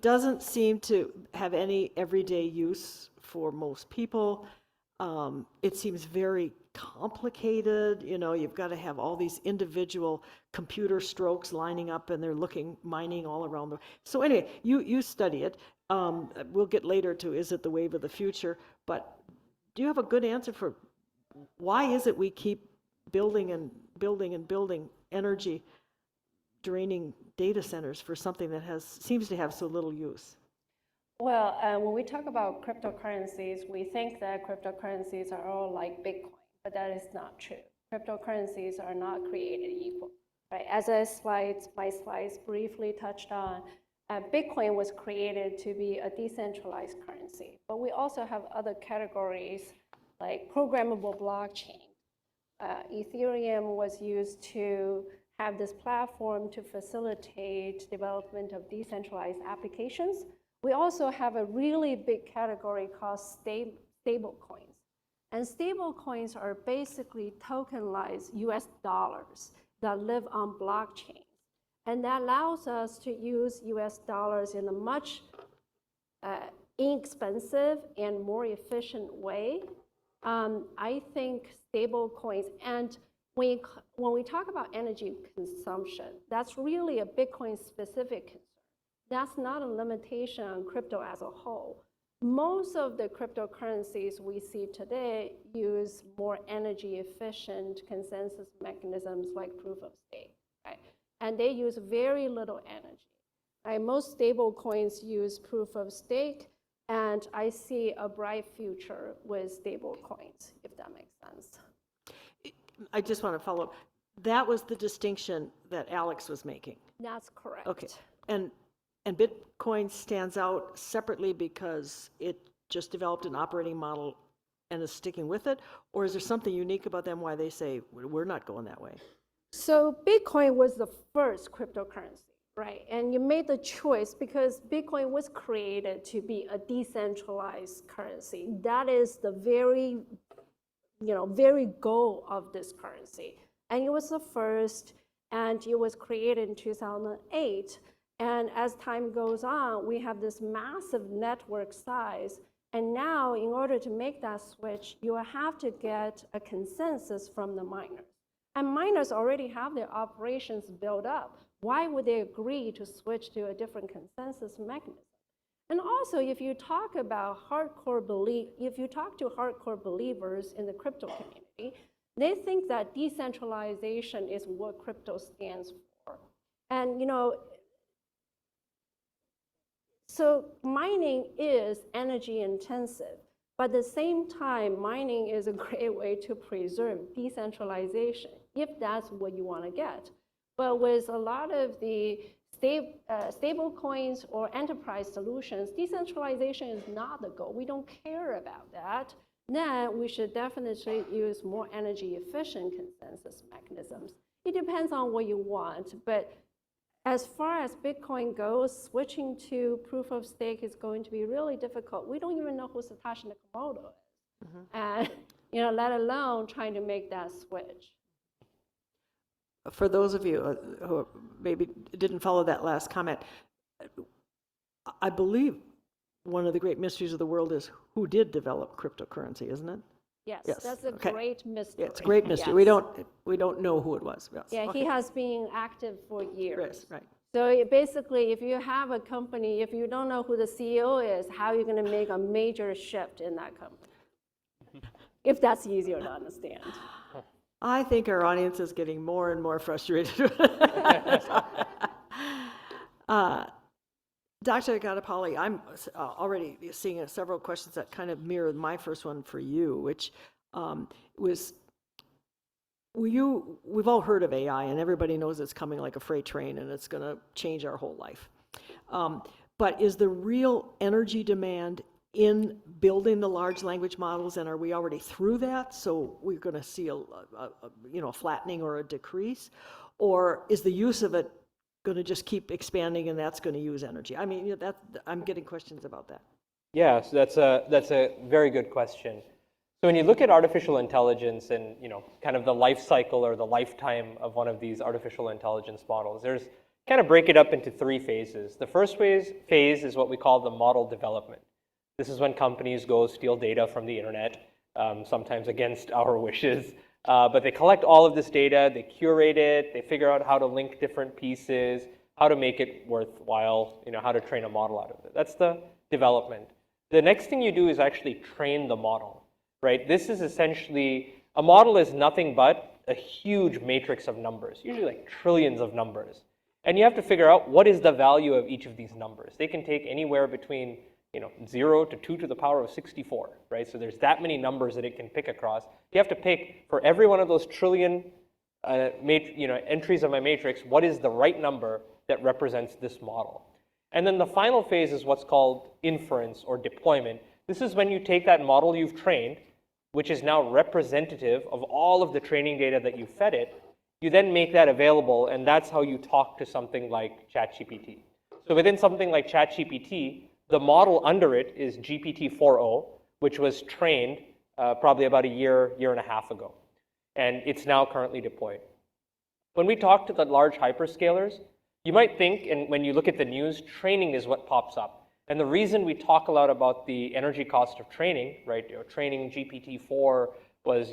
doesn't seem to have any everyday use for most people. It seems very complicated. You know, you've got to have all these individual computer strokes lining up, and they're mining all around. So anyway, you study it. We'll get later to, is it the wave of the future? But do you have a good answer for why is it we keep building and building and building energy draining data centers for something that seems to have so little use? Well, when we talk about cryptocurrencies, we think that cryptocurrencies are all like Bitcoin, but that is not true. Cryptocurrencies are not created equal, right? As my slides briefly touched on, Bitcoin was created to be a decentralized currency, but we also have other categories like programmable blockchain. Ethereum was used to have this platform to facilitate development of decentralized applications. We also have a really big category called stable coins. And stable coins are basically tokenized US dollars that live on blockchain. And that allows us to use US dollars in a much inexpensive and more efficient way. I think stable coins, and when we talk about energy consumption, that's really a Bitcoin specific concern. That's not a limitation on crypto as a whole. Most of the cryptocurrencies we see today use more energy efficient consensus mechanisms like proof of stake, right? And they use very little energy. Right? Most stable coins use proof of stake, and I see a bright future with stable coins, if that makes sense. I just want to follow up. That was the distinction that Alex was making. That's correct. Okay. And Bitcoin stands out separately because it just developed an operating model and is sticking with it? Or is there something unique about them why they say, we're not going that way? So Bitcoin was the first cryptocurrency, Right, and you made the choice because Bitcoin was created to be a decentralized currency. That is the very, very goal of this currency. And it was the first, and it was created in 2008. And as time goes on, we have this massive network size. And now, in order to make that switch, you will have to get a consensus from the miners. And miners already have their operations built up. Why would they agree to switch to a different consensus mechanism? And also, if you talk to hardcore believers in the crypto community, they think that decentralization is what crypto stands for. And so mining is energy intensive, but at the same time, mining is a great way to preserve decentralization, if that's what you want to get. But with a lot of the stable coins or enterprise solutions, decentralization is not the goal. We don't care about that. Then we should definitely use more energy efficient consensus mechanisms. It depends on what you want, but as far as Bitcoin goes, switching to proof of stake is going to be really difficult. We don't even know who Satoshi Nakamoto is, and let alone trying to make that switch. For those of you who maybe didn't follow that last comment, I believe one of the great mysteries of the world is who did develop cryptocurrency, isn't it? Yes, Yes, that's a okay. great mystery. Yeah, it's a great mystery. Yes. We don't know who it was. Yes. Yeah, Okay. he has been active for years. Yes, right. So basically, if you have a company, if you don't know who the CEO is, how are you going to make a major shift in that company? If that's easier to understand. I think our audience is getting more and more frustrated. Dr. Gattapalli, I'm already seeing several questions that kind of mirror my first one for you, which was, we've all heard of AI, and everybody knows it's coming like a freight train, and it's going to change our whole life. But is the real energy demand in building the large language models, and are we already through that? So we're going to see a flattening or a decrease, or is the use of it going to just keep expanding, and that's going to use energy? I mean, I'm getting questions about that. Yeah, so that's a very good question. So when you look at artificial intelligence and kind of the life cycle or the lifetime of one of these artificial intelligence models, there's kind of break it up into three phases. The first phase is what we call the model development. This is when companies go steal data from the internet, sometimes against our wishes. But they collect all of this data, they curate it, they figure out how to link different pieces, how to make it worthwhile, how to train a model out of it. That's the development. The next thing you do is actually train the model, right? This is essentially, a model is nothing but a huge matrix of numbers, usually like trillions of numbers. And you have to figure out what is the value of each of these numbers. They can take anywhere between 0 to 2 to the power of 64, right? So there's that many numbers that it can pick across. You have to pick for every one of those trillion entries of my matrix, what is the right number that represents this model? And then the final phase is what's called inference or deployment. This is when you take that model you've trained, which is now representative of all of the training data that you fed it. You then make that available, and that's how you talk to something like ChatGPT. So within something like ChatGPT, the model under it is GPT-4o, which was trained probably about a year and a half ago. And it's now currently deployed. When we talk to the large hyperscalers, you might think, and when you look at the news, training is what pops up. And the reason we talk a lot about the energy cost of training, right? Training GPT-4 was,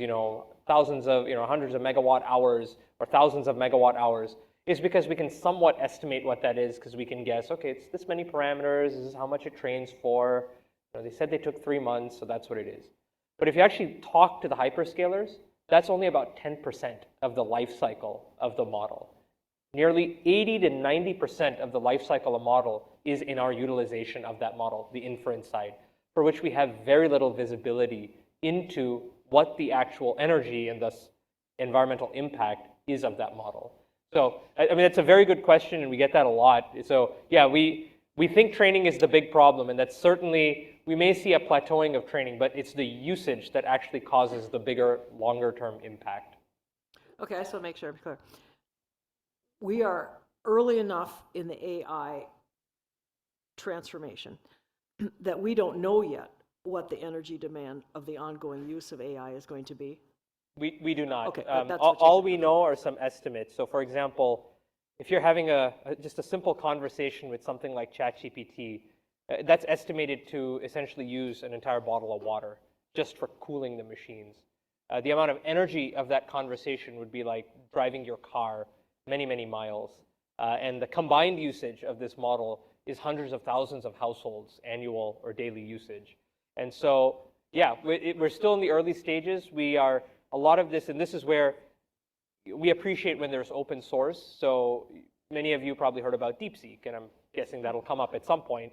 thousands of, hundreds of megawatt hours or thousands of megawatt hours, is because we can somewhat estimate what that is, because we can guess, okay, it's this many parameters, this is how much it trains for. They said they took 3 months, so that's what it is. But if you actually talk to the hyperscalers, that's only about 10% of the life cycle of the model. Nearly 80 to 90% of the life cycle of a model is in our utilization of that model, the inference side, for which we have very little visibility into what the actual energy and thus environmental impact is of that model. So, I mean, that's a very good question, and we get that a lot. So, yeah, we think training is the big problem, and that's certainly, we may see a plateauing of training, but it's the usage that actually causes the bigger, longer-term impact. Okay, I just want to make sure I'm clear. We are early enough in the AI transformation that we don't know yet what the energy demand of the ongoing use of AI is going to be? We do not. Okay, that's what you All said. we know are some estimates. So for example, if you're having just a simple conversation with something like ChatGPT, that's estimated to essentially use an entire bottle of water just for cooling the machines. The amount of energy of that conversation would be like driving your car many, many miles. And the combined usage of this model is hundreds of thousands of households' annual or daily usage. And so, yeah, we're still in the early stages. We are, a lot of this, and this is where we appreciate when there's open source. So many of you probably heard about DeepSeek, and I'm guessing that'll come up at some point.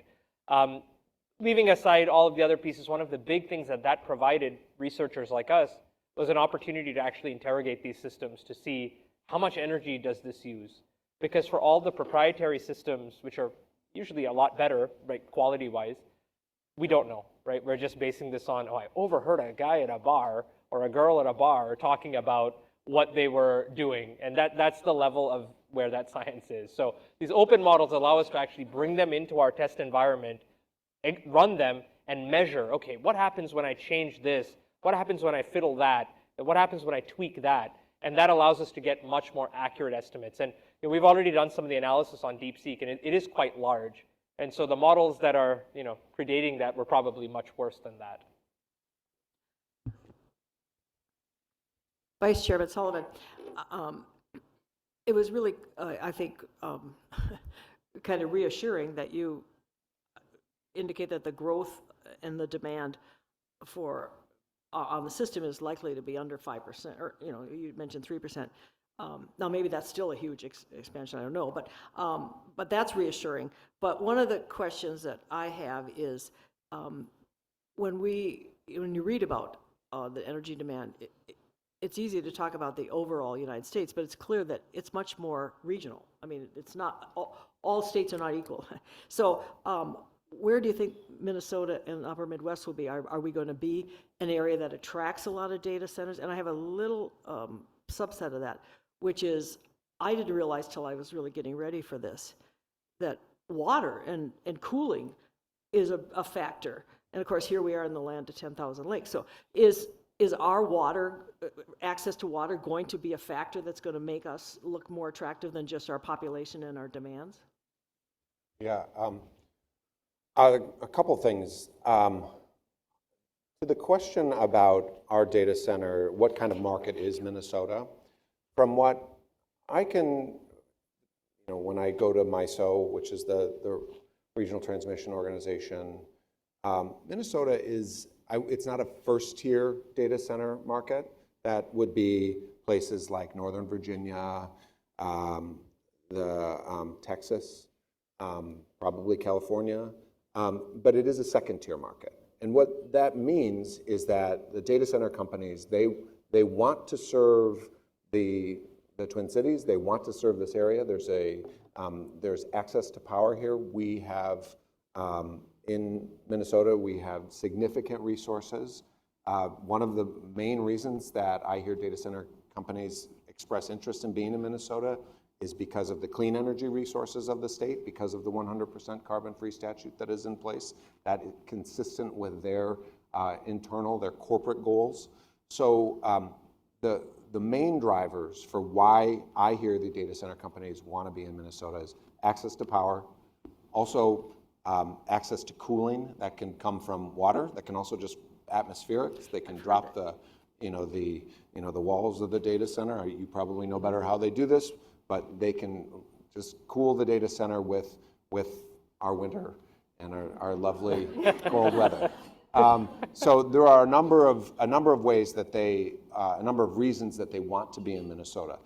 Leaving aside all of the other pieces, one of the big things that provided researchers like us was an opportunity to actually interrogate these systems to see how much energy does this use. Because for all the proprietary systems, which are usually a lot better, right, quality-wise, we don't know, right? We're just basing this on, oh, I overheard a guy at a bar or a girl at a bar talking about what they were doing. And that's the level of where that science is. So these open models allow us to actually bring them into our test environment, run them, and measure, okay, what happens when I change this? What happens when I fiddle that? And what happens when I tweak that? And that allows us to get much more accurate estimates. And we've already done some of the analysis on DeepSeek, and it is quite large. And so the models that are predating that were probably much worse than that. Vice Chairman Sullivan, it was really, I think, kind of reassuring that you indicate that the growth and the demand for on the system is likely to be under 5%, or you mentioned 3%. Now maybe that's still a huge expansion, I don't know, but that's reassuring. But one of the questions that I have is when you read about the energy demand, it's easy to talk about the overall United States, but it's clear that it's much more regional. I mean, it's not all states are not equal. So where do you think Minnesota and the upper Midwest will be? Are we going to be an area that attracts a lot of data centers? And I have a little subset of that, which is I didn't realize till I was really getting ready for this that water and cooling is a factor. And of course, here we are in the land of 10,000 lakes. So is our water, access to water, going to be a factor that's going to make us look more attractive than just our population and our demands? Yeah, a couple things. To the question about our data center, what kind of market is Minnesota? From what I can, when I go to MISO, which is the Regional Transmission Organization, Minnesota it's not a first-tier data center market. That would be places like Northern Virginia, Texas, probably California, but it is a second-tier market. And what that means is that the data center companies, they want to serve the Twin Cities. They want to serve this area. There's access to power here. We have in Minnesota, we have significant resources. One of the main reasons that I hear data center companies express interest in being in Minnesota is because of the clean energy resources of the state, because of the 100% carbon-free statute that is in place, that is consistent with their their corporate goals. So the main drivers for why I hear the data center companies want to be in Minnesota is access to power, also access to cooling that can come from water, that can also just atmospherics. They can drop the walls of the data center. You probably know better how they do this, but they can just cool the data center with our winter and our lovely cold weather. So there are a number of ways that a number of reasons that they want to be in Minnesota.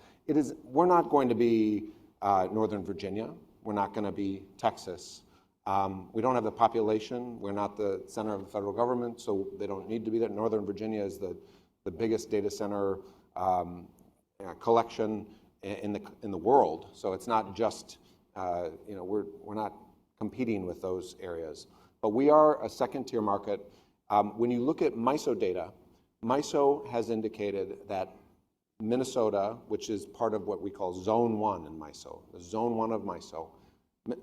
We're not going to be Northern Virginia. We're not going to be Texas. We don't have the population. We're not the center of the federal government, so they don't need to be there. Northern Virginia is the biggest data center collection in the world. So it's not just we're not competing with those areas. But we are a second-tier market. When you look at MISO data, MISO has indicated that Minnesota, which is part of what we call Zone 1 in MISO, the Zone 1 of MISO.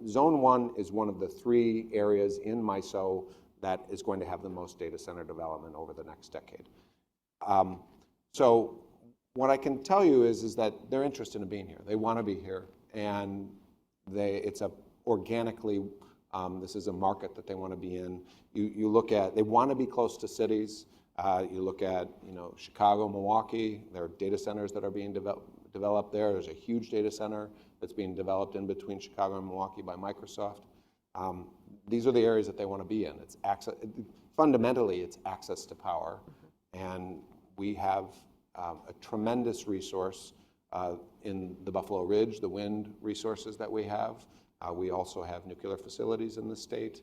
Zone 1 is one of the 3 areas in MISO that is going to have the most data center development over the next decade. So what I can tell you is that they're interested in being here. They want to be here, and it's a organically, this is a market that they want to be in. You look at, they want to be close to cities. You look at, Chicago, Milwaukee, there are data centers that are being developed there. There's a huge data center that's being developed in between Chicago and Milwaukee by Microsoft. These are the areas that they want to be in. It's access, fundamentally, it's access to power. And we have a tremendous resource in the Buffalo Ridge, the wind resources that we have. We also have nuclear facilities in the state.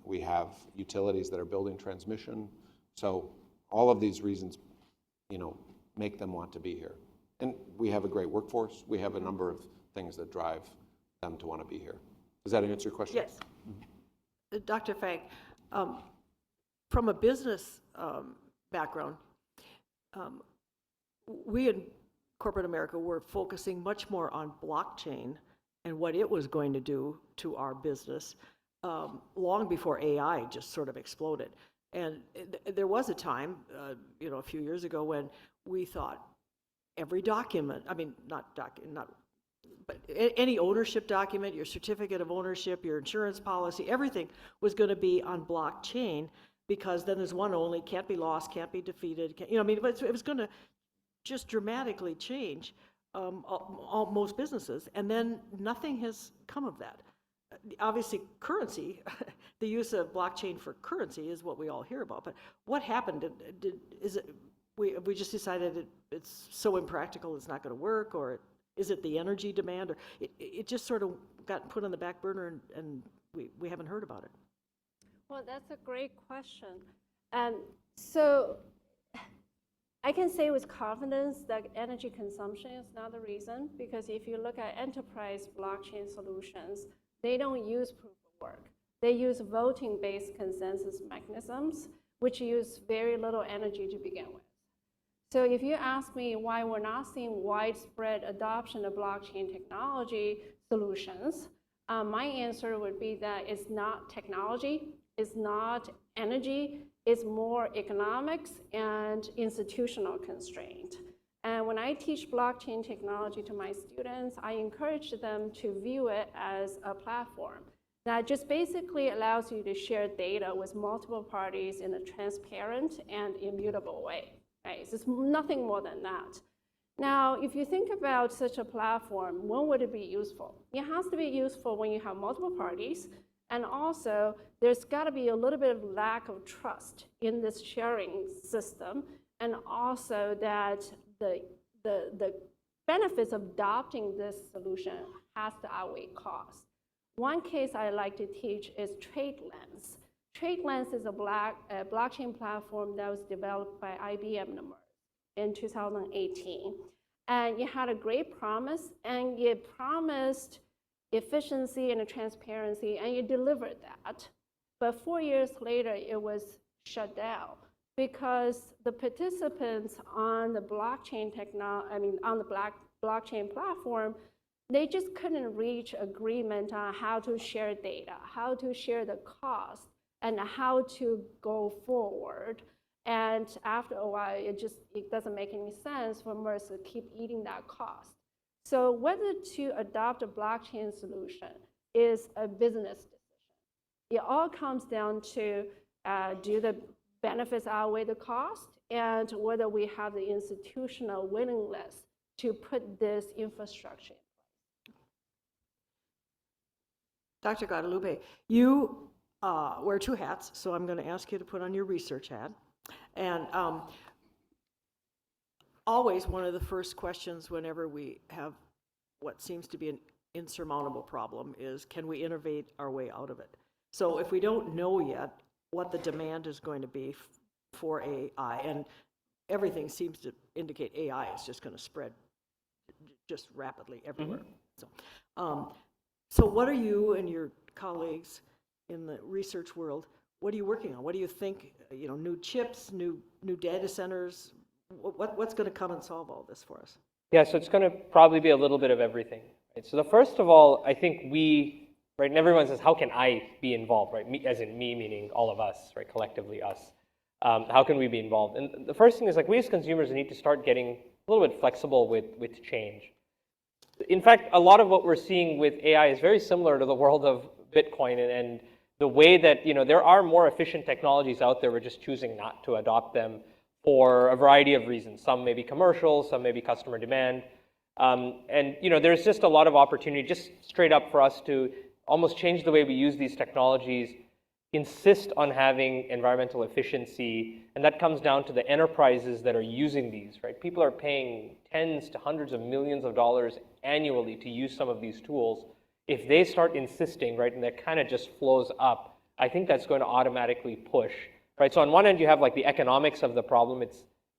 We have utilities that are building transmission. So all of these reasons, make them want to be here. And we have a great workforce. We have a number of things that drive them to want to be here. Does that answer your question? Yes. Dr. Fang, from a business background, we in corporate America were focusing much more on blockchain and what it was going to do to our business long before AI just sort of exploded. And there was a time, a few years ago when we thought every document, but any ownership document, your certificate of ownership, your insurance policy, everything was going to be on blockchain, because then there's one only, can't be lost, can't be defeated. It was going to just dramatically change most businesses, and then nothing has come of that. Obviously, currency, the use of blockchain for currency is what we all hear about. But what happened? We just decided it's so impractical it's not going to work, or is it the energy demand, or it just sort of got put on the back burner and we haven't heard about it? Well, that's a great question. So I can say with confidence that energy consumption is not the reason, because if you look at enterprise blockchain solutions, they don't use proof of work. They use voting-based consensus mechanisms, which use very little energy to begin with. So if you ask me why we're not seeing widespread adoption of blockchain technology solutions, my answer would be that it's not technology, it's not energy, it's more economics and institutional constraint. And when I teach blockchain technology to my students, I encourage them to view it as a platform that just basically allows you to share data with multiple parties in a transparent and immutable way. Right? So it's nothing more than that. Now, if you think about such a platform, when would it be useful? It has to be useful when you have multiple parties, and also there's got to be a little bit of lack of trust in this sharing system, and also that the benefits of adopting this solution has to outweigh cost. One case I like to teach is TradeLens. TradeLens is a blockchain platform that was developed by IBM in 2018. And it had a great promise, and it promised efficiency and transparency, and it delivered that. But 4 years later, it was shut down because the participants on the blockchain blockchain platform, they just couldn't reach agreement on how to share data, how to share the cost, and how to go forward. And after a while, it doesn't make any sense for Merce to keep eating that cost. So whether to adopt a blockchain solution is a business decision. It all comes down to do the benefits outweigh the cost, and whether we have the institutional willingness to put this infrastructure in place. Dr. Guadalupe, you wear 2 hats, so I'm going to ask you to put on your research hat. And always one of the first questions whenever we have what seems to be an insurmountable problem is, can we innovate our way out of it? So if we don't know yet what the demand is going to be for AI, and everything seems to indicate AI is just going to spread just rapidly everywhere. So what are you and your colleagues in the research world, what are you working on? What do you think, new chips, new data centers, What's going to come and solve all this for us? Yeah, so it's going to probably be a little bit of everything. Right? So the first of all, I think we, right, and everyone says, how can I be involved, right? Me, as in me, meaning all of us, right, collectively us. How can we be involved? And the first thing is, like, we as consumers need to start getting a little bit flexible with change. In fact, a lot of what we're seeing with AI is very similar to the world of Bitcoin and the way that, you know, there are more efficient technologies out there. We're just choosing not to adopt them for a variety of reasons. Some may be commercial, some may be customer demand. And you know, there's just a lot of opportunity just straight up for us to almost change the way we use these technologies, insist on having environmental efficiency, and that comes down to the enterprises that are using these, right? People are paying tens to hundreds of millions of dollars annually to use some of these tools. If they start insisting, right, and that kind of just flows up, I think that's going to automatically push. Right, so on one end you have like the economics of the problem.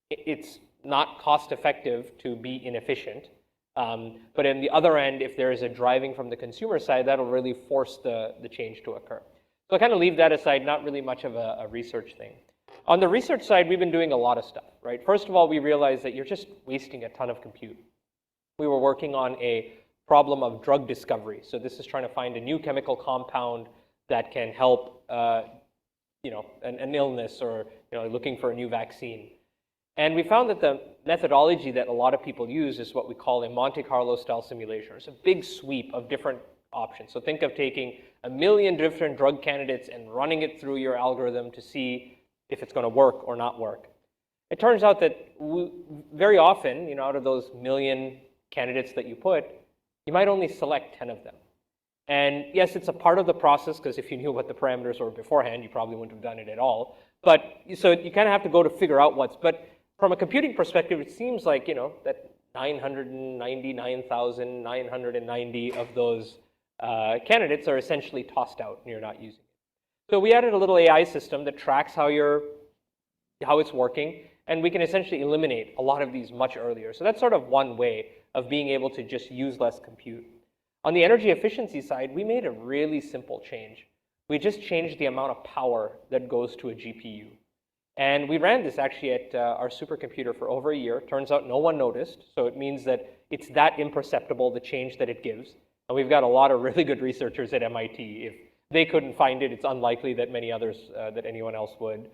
It's not cost effective to be inefficient. But on the other end, if there is a driving from the consumer side, that'll really force the change to occur. So I kind of leave that aside, not really much of a research thing. On the research side, we've been doing a lot of stuff, right? First of all, we realized that you're just wasting a ton of compute. We were working on a problem of drug discovery. So this is trying to find a new chemical compound that can help you know, an illness, or you know, looking for a new vaccine. And we found that the methodology that a lot of people use is what we call a Monte Carlo style simulation. It's a big sweep of different options. So think of taking 1 million different drug candidates and running it through your algorithm to see if it's going to work or not work. It turns out that very often, you know, out of those 1 million candidates that you put, you might only select 10 of them. And yes, it's a part of the process, because if you knew what the parameters were beforehand, you probably wouldn't have done it at all. But so you kind of have to go to figure out what's. But from a computing perspective, it seems like, you know, that 999,990 of those candidates are essentially tossed out and you're not using it. So we added a little AI system that tracks how it's working, and we can essentially eliminate a lot of these much earlier. So that's sort of one way of being able to just use less compute. On the energy efficiency side, we made a really simple change. We just changed the amount of power that goes to a GPU. And we ran this actually at our supercomputer for over a year. Turns out no one noticed, so it means that it's that imperceptible, the change that it gives. And we've got a lot of really good researchers at MIT. If they couldn't find it, it's unlikely that many others, that anyone else would,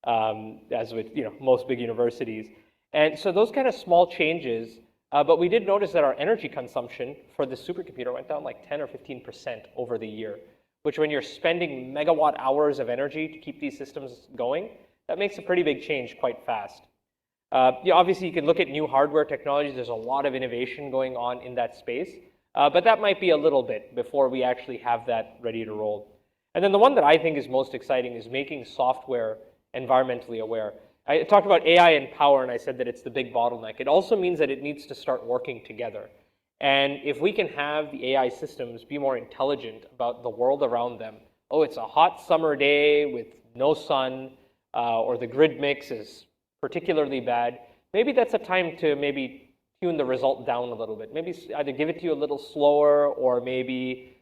as with, you know, most big universities. And so those kind of small changes. But we did notice that our energy consumption for the supercomputer went down like 10 or 15% over the year, which when you're spending megawatt hours of energy to keep these systems going, that makes a pretty big change quite fast. Yeah, obviously, you can look at new hardware technologies. There's a lot of innovation going on in that space, but that might be a little bit before we actually have that ready to roll. And then the one that I think is most exciting is making software environmentally aware. I talked about AI and power, and I said that it's the big bottleneck. It also means that it needs to start working together. And if we can have the AI systems be more intelligent about the world around them, oh, it's a hot summer day with no sun, or the grid mix is particularly bad, maybe that's a time to maybe tune the result down a little bit. Maybe either give it to you a little slower, or maybe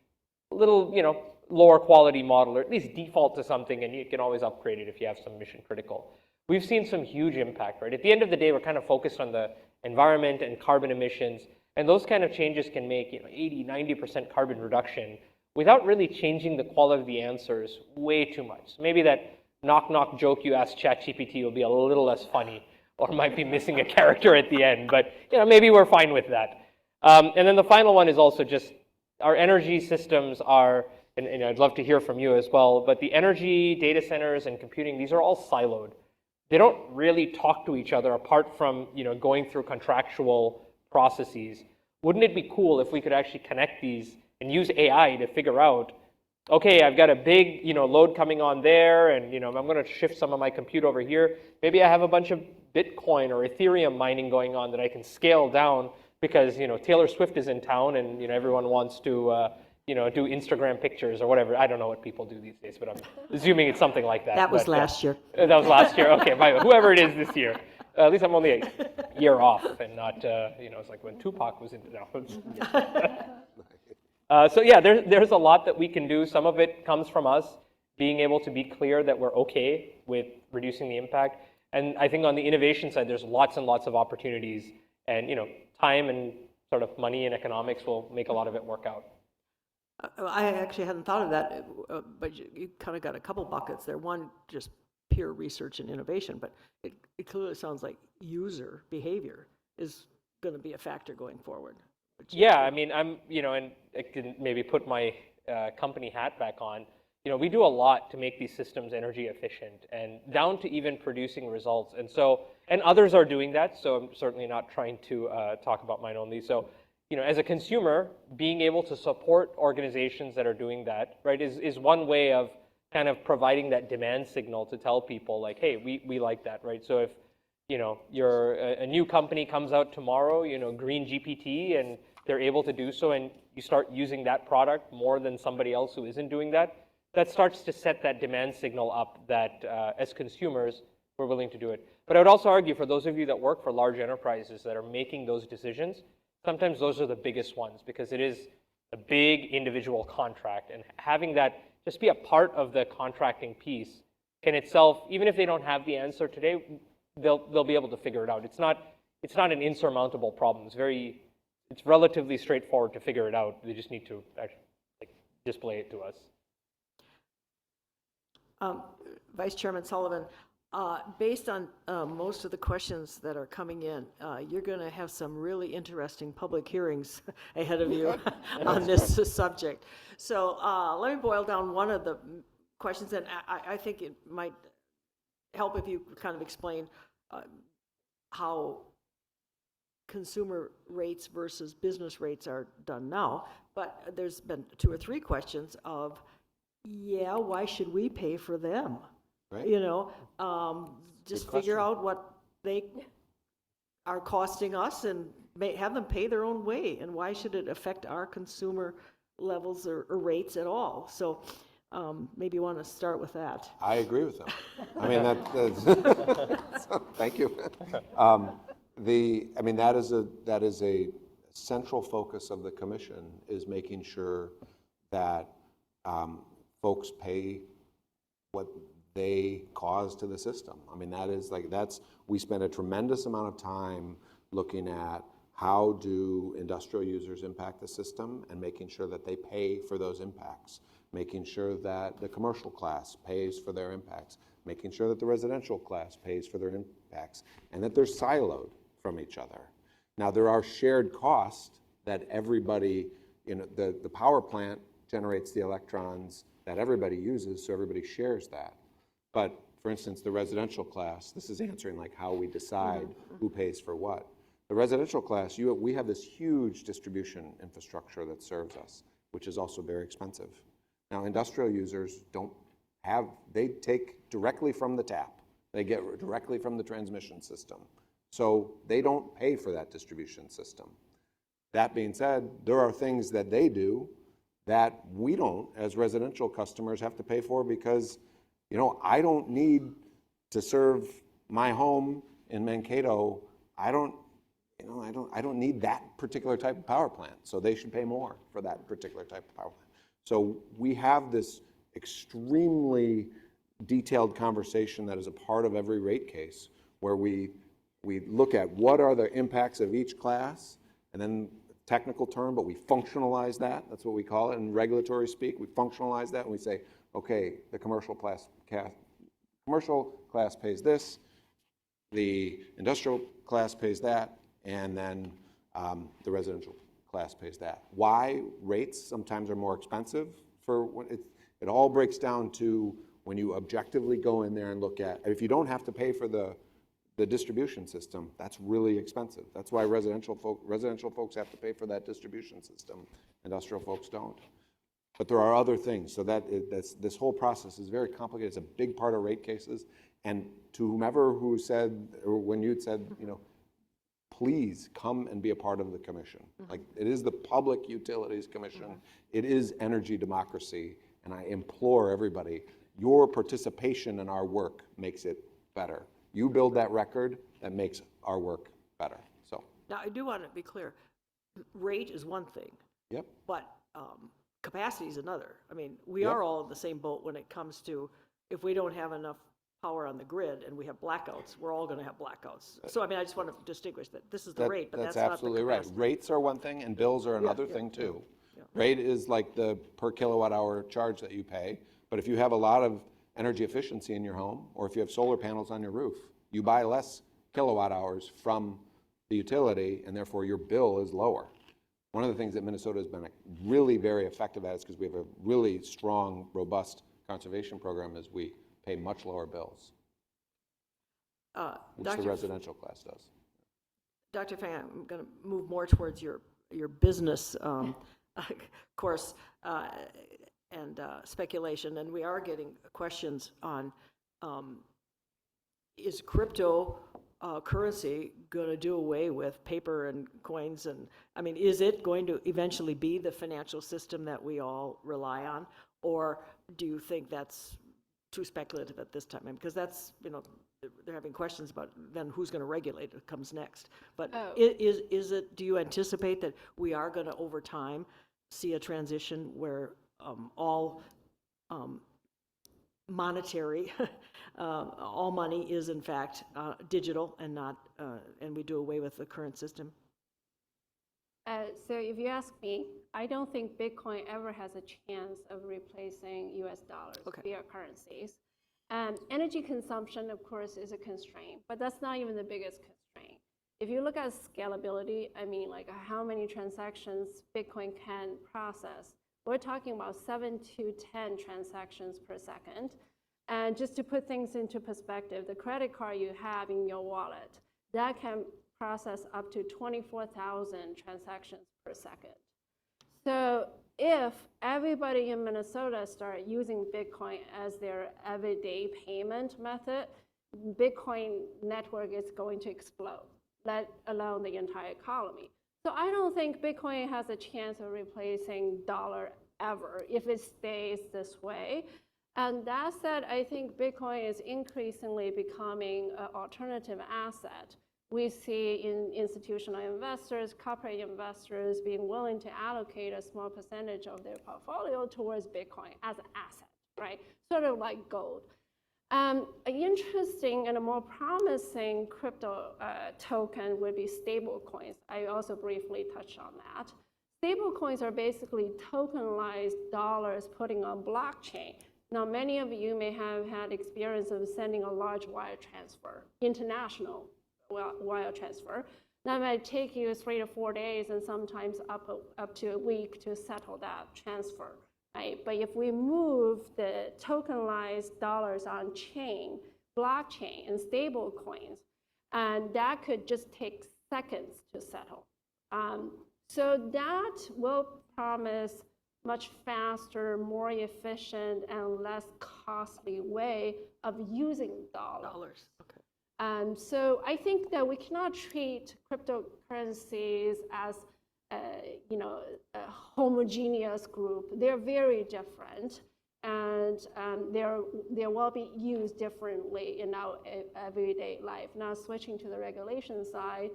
a little, you know, lower quality model, or at least default to something, and you can always upgrade it if you have some mission critical. We've seen some huge impact, right? At the end of the day, we're kind of focused on the environment and carbon emissions, and those kind of changes can make, you know, 80, 90% carbon reduction without really changing the quality of the answers way too much. So maybe that knock-knock joke you ask ChatGPT will be a little less funny, or might be missing a character at the end, but you know, maybe we're fine with that. And then the final one is also just our energy systems are, and I'd love to hear from you as well, but the energy, data centers, and computing, these are all siloed. They don't really talk to each other apart from, you know, going through contractual processes. Wouldn't it be cool if we could actually connect these and use AI to figure out, okay, I've got a big, you know, load coming on there, and you know, I'm going to shift some of my compute over here. Maybe I have a bunch of Bitcoin or Ethereum mining going on that I can scale down because, you know, Taylor Swift is in town, and you know, everyone wants to you know, do Instagram pictures or whatever. I don't know what people do these days, but I'm assuming it's something like that. That was last year. That was last year. Okay, whoever it is this year. At least I'm only a year off, and not, you know, it's like when Tupac was in. No. So yeah, there's a lot that we can do. Some of it comes from us being able to be clear that we're okay with reducing the impact. And I think on the innovation side, there's lots and lots of opportunities, and time and sort of money and economics will make a lot of it work out. I actually hadn't thought of that, but you kind of got a couple buckets there. One, just pure research and innovation, but it clearly sounds like user behavior is going to be a factor going forward. Yeah, I mean, and I can maybe put my company hat back on. We do a lot to make these systems energy efficient and down to even producing results. And others are doing that, so I'm certainly not trying to talk about mine only. So, as a consumer, being able to support organizations that are doing that, right, is one way of kind of providing that demand signal to tell people like, hey, we like that, right? So if, you're a new company comes out tomorrow, Green GPT, and they're able to do so, and you start using that product more than somebody else who isn't doing that, that starts to set that demand signal up that as consumers, we're willing to do it. But I would also argue for those of you that work for large enterprises that are making those decisions, sometimes those are the biggest ones because it is a big individual contract, and having that just be a part of the contracting piece can itself, even if they don't have the answer today, they'll be able to figure it out. It's not an insurmountable problem. It's relatively straightforward to figure it out. They just need to actually display it to us. Vice Chairman Sullivan, based on most of the questions that are coming in, you're going to have some really interesting public hearings ahead of you on this subject. So let me boil down one of the questions, and I think it might help if you kind of explain how consumer rates versus business rates are done now. But there's been 2 or 3 questions of, yeah, why should we pay for them? Right. Just figure out what they are costing us and have them pay their own way. And why should it affect our consumer levels or rates at all? So maybe you want to start with that. I agree with them. I mean, that's thank you. That is a central focus of the commission, is making sure that folks pay what they cause to the system. I mean, we spend a tremendous amount of time looking at how do industrial users impact the system and making sure that they pay for those impacts, making sure that the commercial class pays for their impacts, making sure that the residential class pays for their impacts, and that they're siloed from each other. Now, there are shared costs that everybody, the power plant generates the electrons that everybody uses, so everybody shares that. But for instance, the residential class, this is answering like how we decide who pays for what. The residential class, we have this huge distribution infrastructure that serves us, which is also very expensive. Now, industrial users they take directly from the tap. They get directly from the transmission system. So they don't pay for that distribution system. That being said, there are things that they do that we don't, as residential customers, have to pay for because, I don't need to serve my home in Mankato. I don't need that particular type of power plant, so they should pay more for that particular type of power plant. So we have this extremely detailed conversation that is a part of every rate case where we look at what are the impacts of each class, and then technical term, but we functionalize that. That's what we call it in regulatory speak. We functionalize that and we say, okay, the commercial class pays this, the industrial class pays that, and then the residential class pays that. Why rates sometimes are more expensive? It all breaks down to when you objectively go in there and look at, if you don't have to pay for the distribution system, that's really expensive. That's why residential folks have to pay for that distribution system. Industrial folks don't. But there are other things. So this whole process is very complicated. It's a big part of rate cases. And to whomever who said, or when you'd said, please come and be a part of the commission. Like, it is the Public Utilities Commission. It is energy democracy. And I implore everybody, your participation in our work makes it better. You build that record that makes our work better. So now, I do want to be clear. Rate is one thing. Yep. But capacity is another. I mean, we are all in the same boat when it comes to, if we don't have enough power on the grid and we have blackouts, we're all going to have blackouts. So I mean, I just want to distinguish that this is the rate, but that's not the absolutely right. capacity. Rates are one thing, and bills are another thing too. Rate is like the per kilowatt hour charge that you pay. But if you have a lot of energy efficiency in your home, or if you have solar panels on your roof, you buy less kilowatt hours from the utility, and therefore your bill is lower. One of the things that Minnesota has been really very effective at is because we have a really strong, robust conservation program is we pay much lower bills, which the residential class does. Dr. Fang, I'm going to move more towards your business course and speculation, and we are getting questions on is cryptocurrency going to do away with paper and coins? And I mean, is it going to eventually be the financial system that we all rely on, or do you think that's too speculative at this time? Because that's, you know, they're having questions about then who's going to regulate it comes next. But is it? Do you anticipate that we are going to over time see a transition where all monetary, all money is in fact digital and not, and we do away with the current system? So if you ask me, I don't think Bitcoin ever has a chance of replacing US dollars via currencies. Energy consumption, of course, is a constraint, but that's not even the biggest constraint. If you look at scalability, I mean, like how many transactions Bitcoin can process, we're talking about 7 to 10 transactions per second. And just to put things into perspective, the credit card you have in your wallet, that can process up to 24,000 transactions per second. So if everybody in Minnesota start using Bitcoin as their everyday payment method, Bitcoin network is going to explode, let alone the entire economy. So I don't think Bitcoin has a chance of replacing dollar ever if it stays this way. And that said, I think Bitcoin is increasingly becoming an alternative asset. We see in institutional investors, corporate investors being willing to allocate a small percentage of their portfolio towards Bitcoin as an asset, right? Sort of like gold. An interesting and a more promising crypto token would be stable coins. I also briefly touched on that. Stable coins are basically tokenized dollars putting on blockchain. Now, many of you may have had experience of sending a large wire transfer, international wire transfer. That might take you 3 to 4 days and sometimes up to a week to settle that transfer. Right? But if we move the tokenized dollars on chain, blockchain, and stable coins, and that could just take seconds to settle. So that will promise much faster, more efficient, and less costly way of using dollars. Okay. So I think that we cannot treat cryptocurrencies as a homogeneous group. They're very different, and they will be used differently in our everyday life. Now, switching to the regulation side,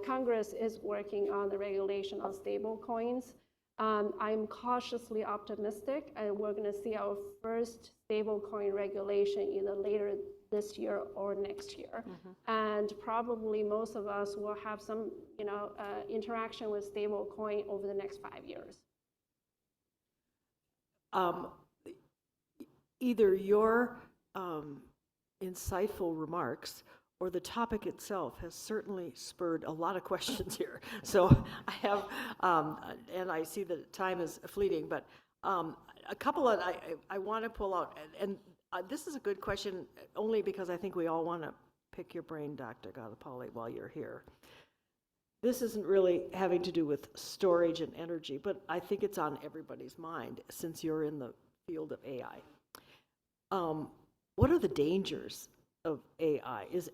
Congress is working on the regulation of stable coins. I'm cautiously optimistic, and we're going to see our first stablecoin regulation either later this year or next year. And probably most of us will have some, interaction with stablecoin over the next 5 years. Either your insightful remarks or the topic itself has certainly spurred a lot of questions here. So I have, and I see that time is fleeting, but a couple that I want to pull out, and this is a good question only because I think we all want to pick your brain, Dr. Gallipoli, while you're here. This isn't really having to do with storage and energy, but I think it's on everybody's mind since you're in the field of AI. What are the dangers of AI? Is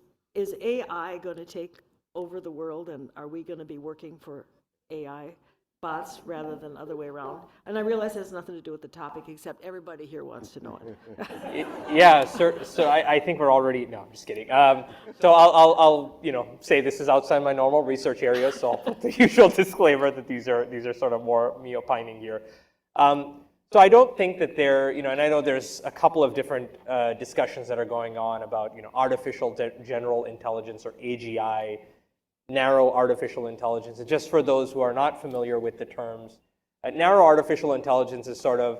AI going to take over the world, and are we going to be working for AI bots rather than other way around? And I realize it has nothing to do with the topic, except everybody here wants to know it. Yeah, so I think we're already, no, I'm just kidding. So I'll say this is outside my normal research area, so I'll put the usual disclaimer that these are sort of more me opining here. So So I don't think that there, and I know there's a couple of different discussions that are going on about, artificial general intelligence, or AGI, narrow artificial intelligence. And just for those who are not familiar with the terms, narrow artificial intelligence is sort of,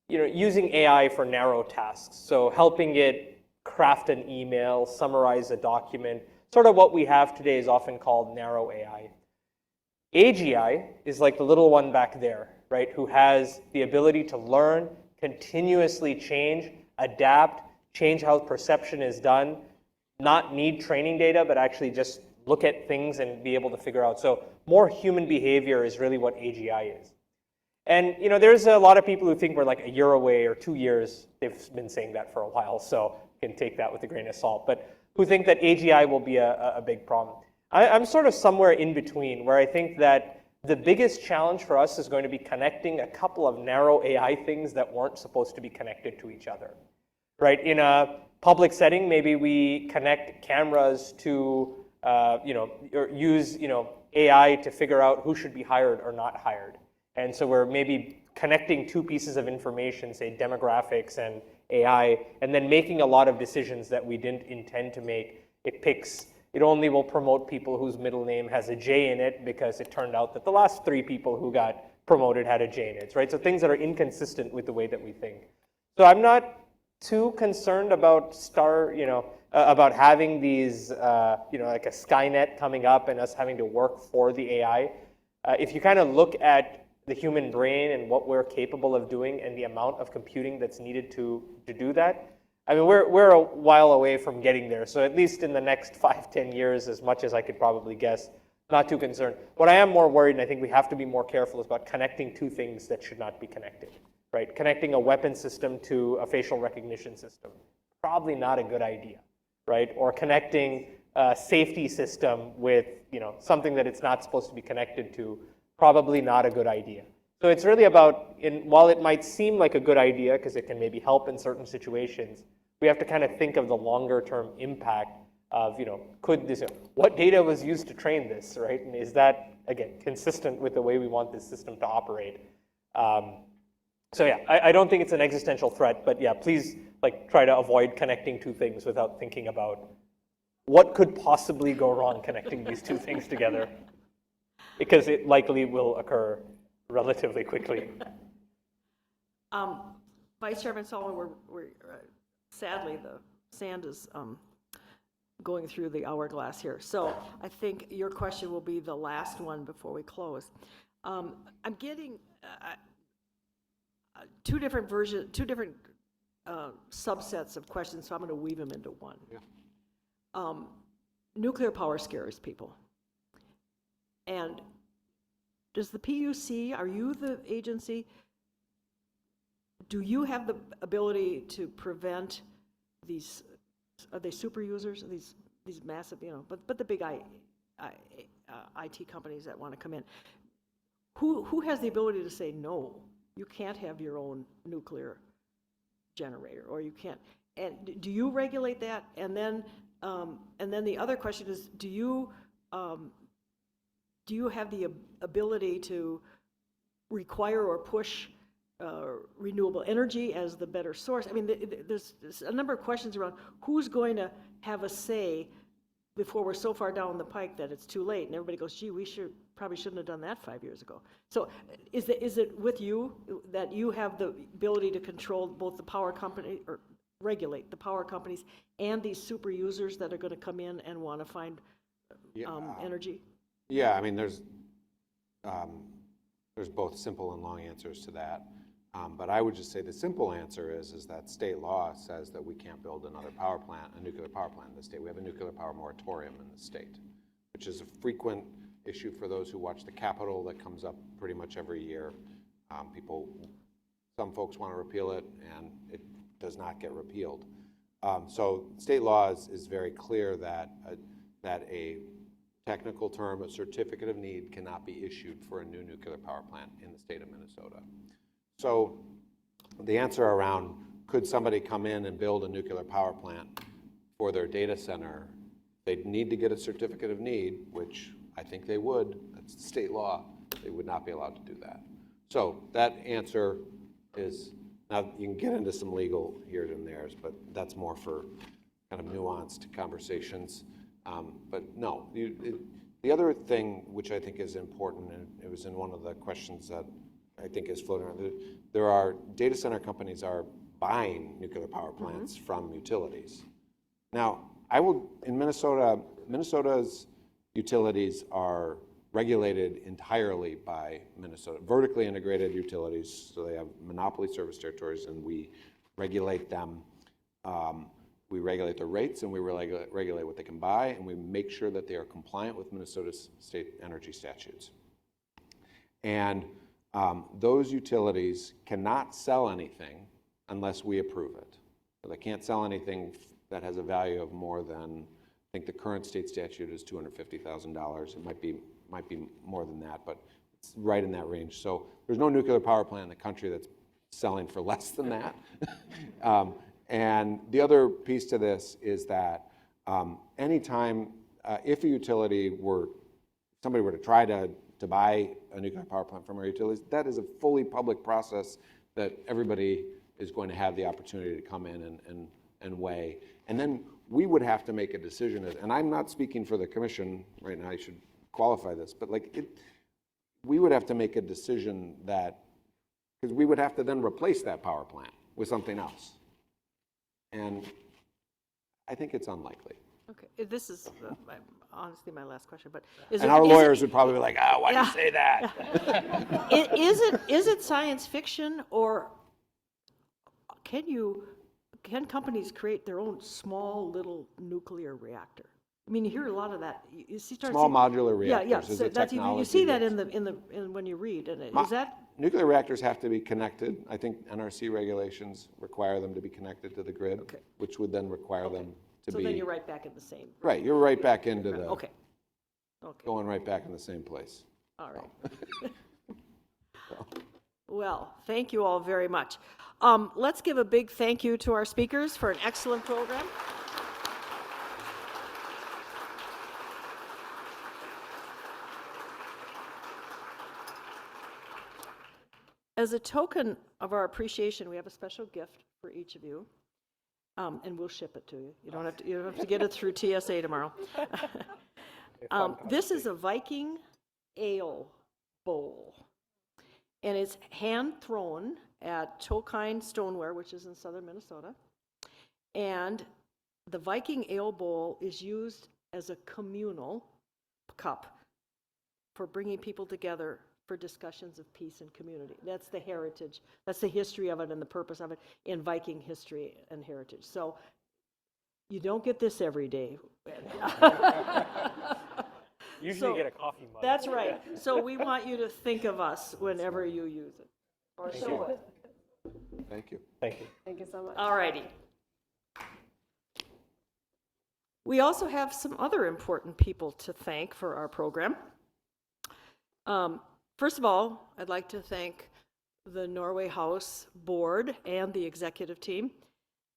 using AI for narrow tasks. So helping it craft an email, summarize a document, sort of what we have today is often called narrow AI. AGI is like the little one back there, right, who has the ability to learn, continuously change, adapt, change how perception is done, not need training data, but actually just look at things and be able to figure out. So more human behavior is really what AGI is. And there's a lot of people who think we're like a year away or 2 years. They've been saying that for a while, so you can take that with a grain of salt. But who think that AGI will be a big problem. I'm sort of somewhere in between, where I think that the biggest challenge for us is going to be connecting a couple of narrow AI things that weren't supposed to be connected to each other, right? In a public setting, maybe we connect cameras to, or use, AI to figure out who should be hired or not hired. And so we're maybe connecting two pieces of information, say demographics and AI, and then making a lot of decisions that we didn't intend to make. It only will promote people whose middle name has a J in it because it turned out that the last 3 people who got promoted had a J in it, right? So things that are inconsistent with the way that we think. So I'm not too concerned about about having these, like a Skynet coming up and us having to work for the AI. If you kind of look at the human brain and what we're capable of doing and the amount of computing that's needed to do that, I mean, we're a while away from getting there. So at least in the next 5-10 years, as much as I could probably guess, not too concerned. What I am more worried, and I think we have to be more careful, is about connecting two things that should not be connected, right? Connecting a weapon system to a facial recognition system, probably not a good idea, right? Or connecting a safety system with, something that it's not supposed to be connected to, probably not a good idea. So it's really about, while it might seem like a good idea because it can maybe help in certain situations, we have to kind of think of the longer term impact of, what data was used to train this, right? And is that, again, consistent with the way we want this system to operate? So yeah, I don't think it's an existential threat, but yeah, please try to avoid connecting two things without thinking about what could possibly go wrong connecting these two things together, because it likely will occur relatively quickly. Vice Chairman Sullivan, we're sadly the sand is going through the hourglass here. So I think your question will be the last one before we close. I'm getting two different subsets of questions, so I'm going to weave them into one. Yeah. Nuclear power scares people. And does the PUC, are you the agency, do you have the ability to prevent these, are they super users, these massive, but the big IT companies that want to come in, who has the ability to say, no, you can't have your own nuclear generator, or you can't, and do you regulate that? And then the other question is, do you have the ability to require or push renewable energy as the better source? I mean, there's a number of questions around who's going to have a say before we're so far down the pike that it's too late, and everybody goes, gee, we probably shouldn't have done that 5 years ago. So is it with you that you have the ability to control both the power company, or regulate the power companies, and these super users that are going to come in and want to find energy? Yeah, I mean, there's both simple and long answers to that. But I would just say the simple answer is that state law says that we can't build another power plant, a nuclear power plant in the state. We have a nuclear power moratorium in the state, which is a frequent issue for those who watch the Capitol that comes up pretty much every year. Some folks want to repeal it, and it does not get repealed. So state law is very clear that a technical term, a certificate of need, cannot be issued for a new nuclear power plant in the state of Minnesota. So the answer around, could somebody come in and build a nuclear power plant for their data center, they'd need to get a certificate of need, which I think they would. That's state law. They would not be allowed to do that. So that answer is, now you can get into some legal here and there's, but that's more for kind of nuanced conversations. But no, the other thing which I think is important, and it was in one of the questions that I think is floating around, there are data center companies are buying nuclear power plants from utilities. Now, in Minnesota, Minnesota's utilities are regulated entirely by Minnesota, vertically integrated utilities, so they have monopoly service territories, and we regulate them. We regulate the rates, and we regulate what they can buy, and we make sure that they are compliant with Minnesota's state energy statutes. And those utilities cannot sell anything unless we approve it. So they can't sell anything that has a value of more than, I think the current state statute is $250,000. It might be more than that, but it's right in that range. So there's no nuclear power plant in the country that's selling for less than that. And the other piece to this is that anytime, if somebody were to try to buy a nuclear power plant from our utilities, that is a fully public process that everybody is going to have the opportunity to come in and weigh. And then we would have to make a decision, and I'm not speaking for the commission right now, I should qualify this, but we would have to make a decision because we would have to then replace that power plant with something else. And I think it's unlikely. Okay, this is honestly my last question, but Our lawyers would probably be like, why do you say that? Is it science fiction, or can companies create their own small little nuclear reactor? I mean, you hear a lot of that. You start Small seeing, modular reactors yeah, is so a technology. you see that in when you read, and is that? Nuclear reactors have to be connected. I think NRC regulations require them to be connected to the grid, which would then require them to So be. then you're right back in the same. Right, you're right back into the. Okay. Going right back in the same place. All right. Well, thank you all very much. Let's give a big thank you to our speakers for an excellent program. As a token of our appreciation, we have a special gift for each of you, and we'll ship it to you. You don't have to get it through TSA tomorrow. This is a Viking ale bowl, and it's hand thrown at Tokine Stoneware, which is in southern Minnesota. And the Viking ale bowl is used as a communal cup for bringing people together for discussions of peace and community. That's the heritage, that's the history of it and the purpose of it in Viking history and heritage. So you don't get this every day. Usually get a coffee mug. That's right. So we want you to think of us whenever you use it. Or show it. Thank you. Thank you. Thank you so much. All righty. We also have some other important people to thank for our program. First of all, I'd like to thank the Norway House board and the executive team.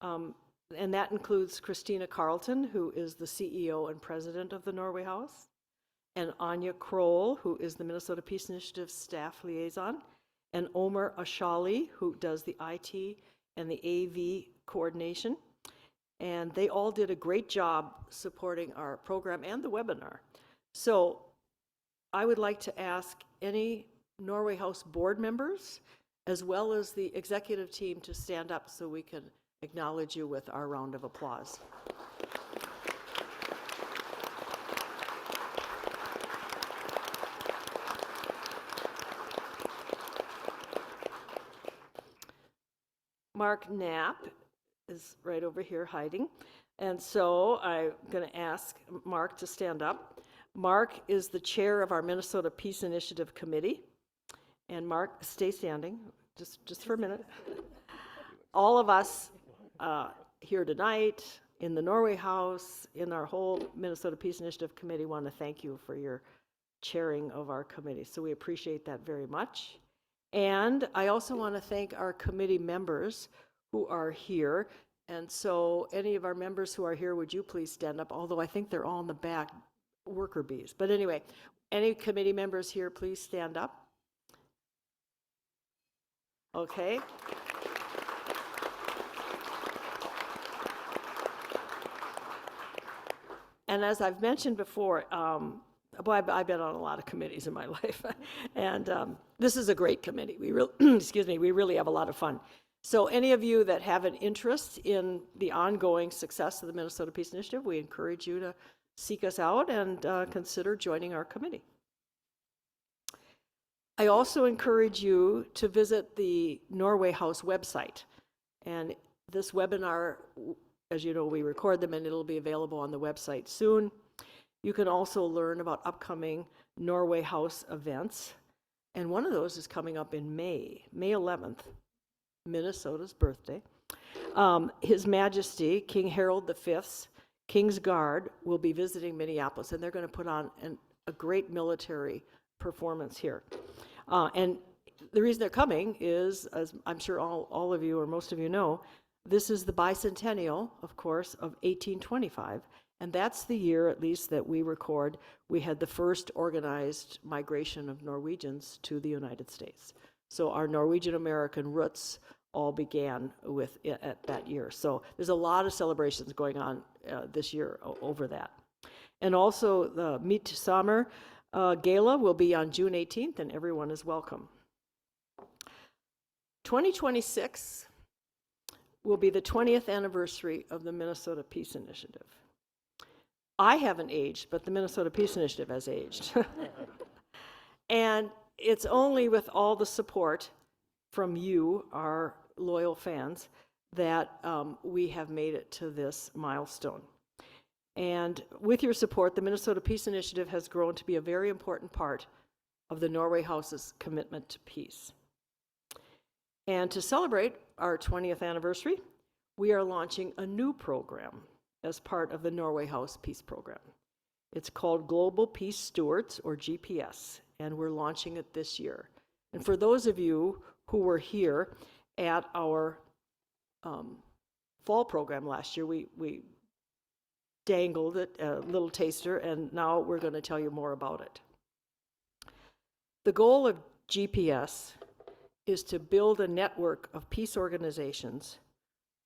And that includes Christina Carlton, who is the CEO and president of the Norway House, and Anya Kroll, who is the Minnesota Peace Initiative staff liaison, and Omer Ashali, who does the IT and the AV coordination. And they all did a great job supporting our program and the webinar. So I would like to ask any Norway House board members, as well as the executive team, to stand up so we can acknowledge you with our round of applause. Mark Knapp is right over here hiding. And so I'm going to ask Mark to stand up. Mark is the chair of our Minnesota Peace Initiative Committee. And Mark, stay standing just for a minute. All of us here tonight, in the Norway House, in our whole Minnesota Peace Initiative Committee, want to thank you for your chairing of our committee. So we appreciate that very much. And I also want to thank our committee members who are here. And so any of our members who are here, would you please stand up? Although I think they're all in the back, worker bees. But anyway, any committee members here, please stand up. Okay? And as I've mentioned before, I've been on a lot of committees in my life, and this is a great committee. We really, excuse me, we really have a lot of fun. So any of you that have an interest in the ongoing success of the Minnesota Peace Initiative, we encourage you to seek us out and consider joining our committee. I also encourage you to visit the Norway House website. And this webinar, as you know, we record them and it'll be available on the website soon. You can also learn about upcoming Norway House events. And one of those is coming up in May 11th, Minnesota's birthday. His Majesty, King Harold V's King's Guard will be visiting Minneapolis, and they're going to put on a great military performance here. And the reason they're coming is, as I'm sure all of you or most of you know, this is the bicentennial, of course, of 1825. And that's the year, at least, that we record we had the first organized migration of Norwegians to the United States. So our Norwegian-American roots all began with at that year. So there's a lot of celebrations going on this year over that. And also the Midsummer Gala will be on June 18th, and everyone is welcome. 2026 will be the 20th anniversary of the Minnesota Peace Initiative. I haven't aged, but the Minnesota Peace Initiative has aged. And it's only with all the support from you, our loyal fans, that we have made it to this milestone. And with your support, the Minnesota Peace Initiative has grown to be a very important part of the Norway House's commitment to peace. And to celebrate our 20th anniversary, we are launching a new program as part of the Norway House Peace Program. It's called Global Peace Stewards, or GPS, and we're launching it this year. And for those of you who were here at our fall program last year, we dangled it, a little taster, and now we're going to tell you more about it. The goal of GPS is to build a network of peace organizations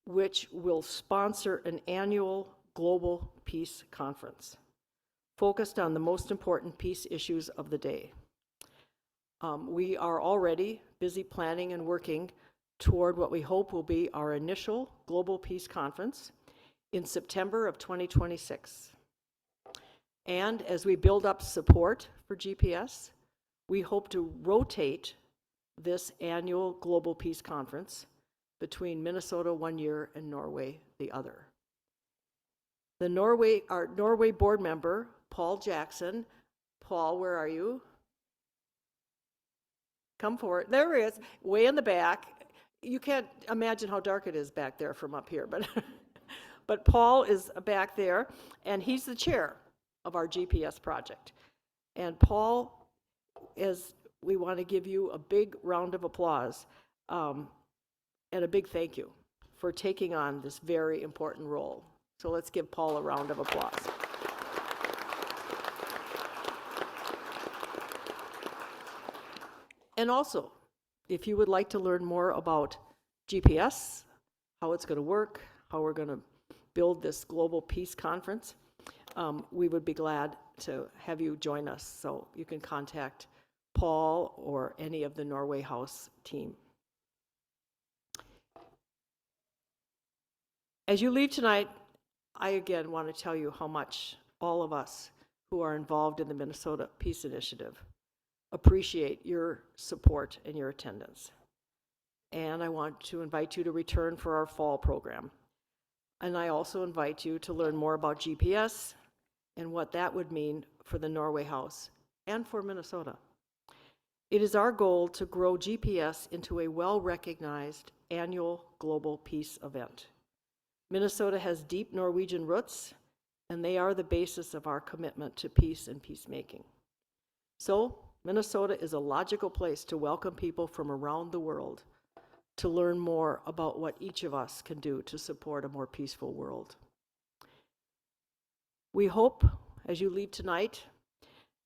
which will sponsor an annual global peace conference focused on the most important peace issues of the day. We are already busy planning and working toward what we hope will be our initial global peace conference in September of 2026. And as we build up support for GPS, we hope to rotate this annual Global Peace Conference between Minnesota one year and Norway the other. Our Norway board member, Paul Jackson. Paul, where are you? Come forward. There he is, way in the back. You can't imagine how dark it is back there from up here, but but Paul is back there, and he's the chair of our GPS project. And Paul, we want to give you a big round of applause and a big thank you for taking on this very important role. So let's give Paul a round of applause. And also, if you would like to learn more about GPS, how it's going to work, how we're going to build this global peace conference, we would be glad to have you join us. So you can contact Paul or any of the Norway House team. As you leave tonight, I again want to tell you how much all of us who are involved in the Minnesota Peace Initiative appreciate your support and your attendance. And I want to invite you to return for our fall program. And I also invite you to learn more about GPS and what that would mean for the Norway House and for Minnesota. It is our goal to grow GPS into a well-recognized annual global peace event. Minnesota has deep Norwegian roots, and they are the basis of our commitment to peace and peacemaking. So, Minnesota is a logical place to welcome people from around the world to learn more about what each of us can do to support a more peaceful world. We hope, as you leave tonight,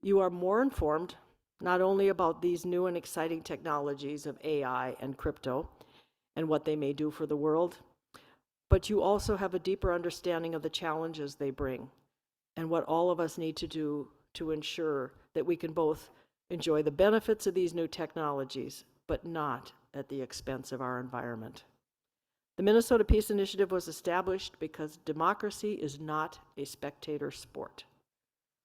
you are more informed not only about these new and exciting technologies of AI and crypto and what they may do for the world, but you also have a deeper understanding of the challenges they bring and what all of us need to do to ensure that we can both enjoy the benefits of these new technologies, but not at the expense of our environment. The Minnesota Peace Initiative was established because democracy is not a spectator sport.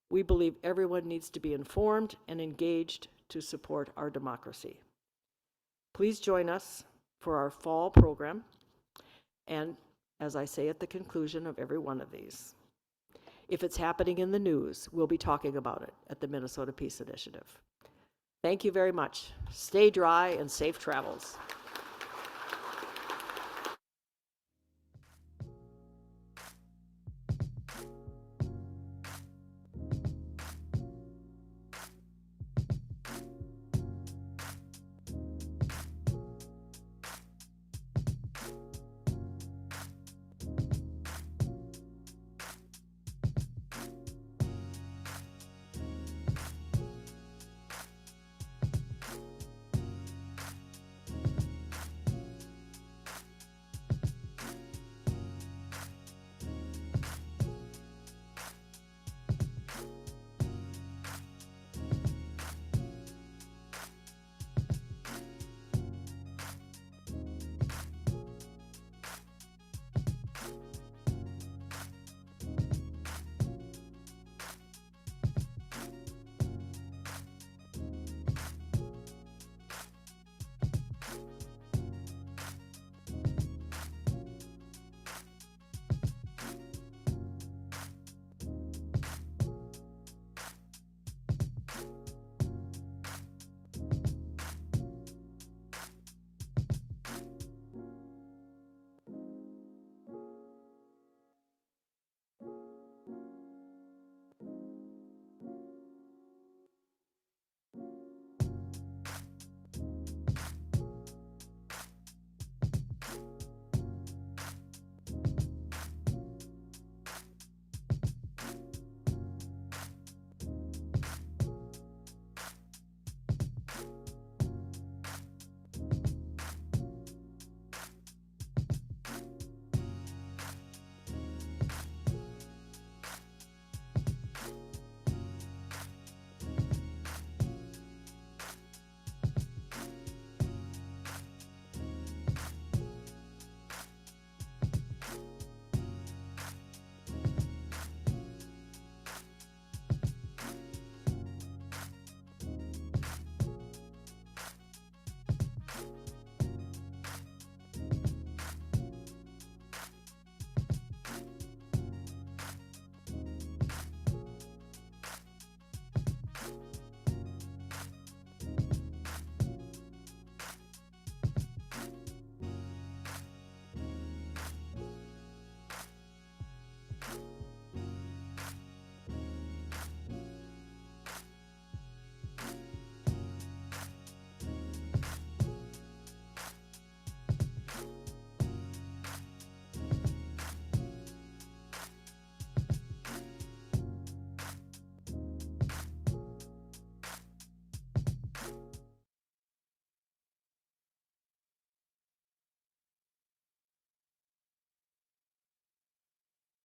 We believe everyone needs to be informed and engaged to support our democracy. Please join us for our fall program, and as I say at the conclusion of every one of these, if it's happening in the news, we'll be talking about it at the Minnesota Peace Initiative. Thank you very much. Stay dry and safe travels.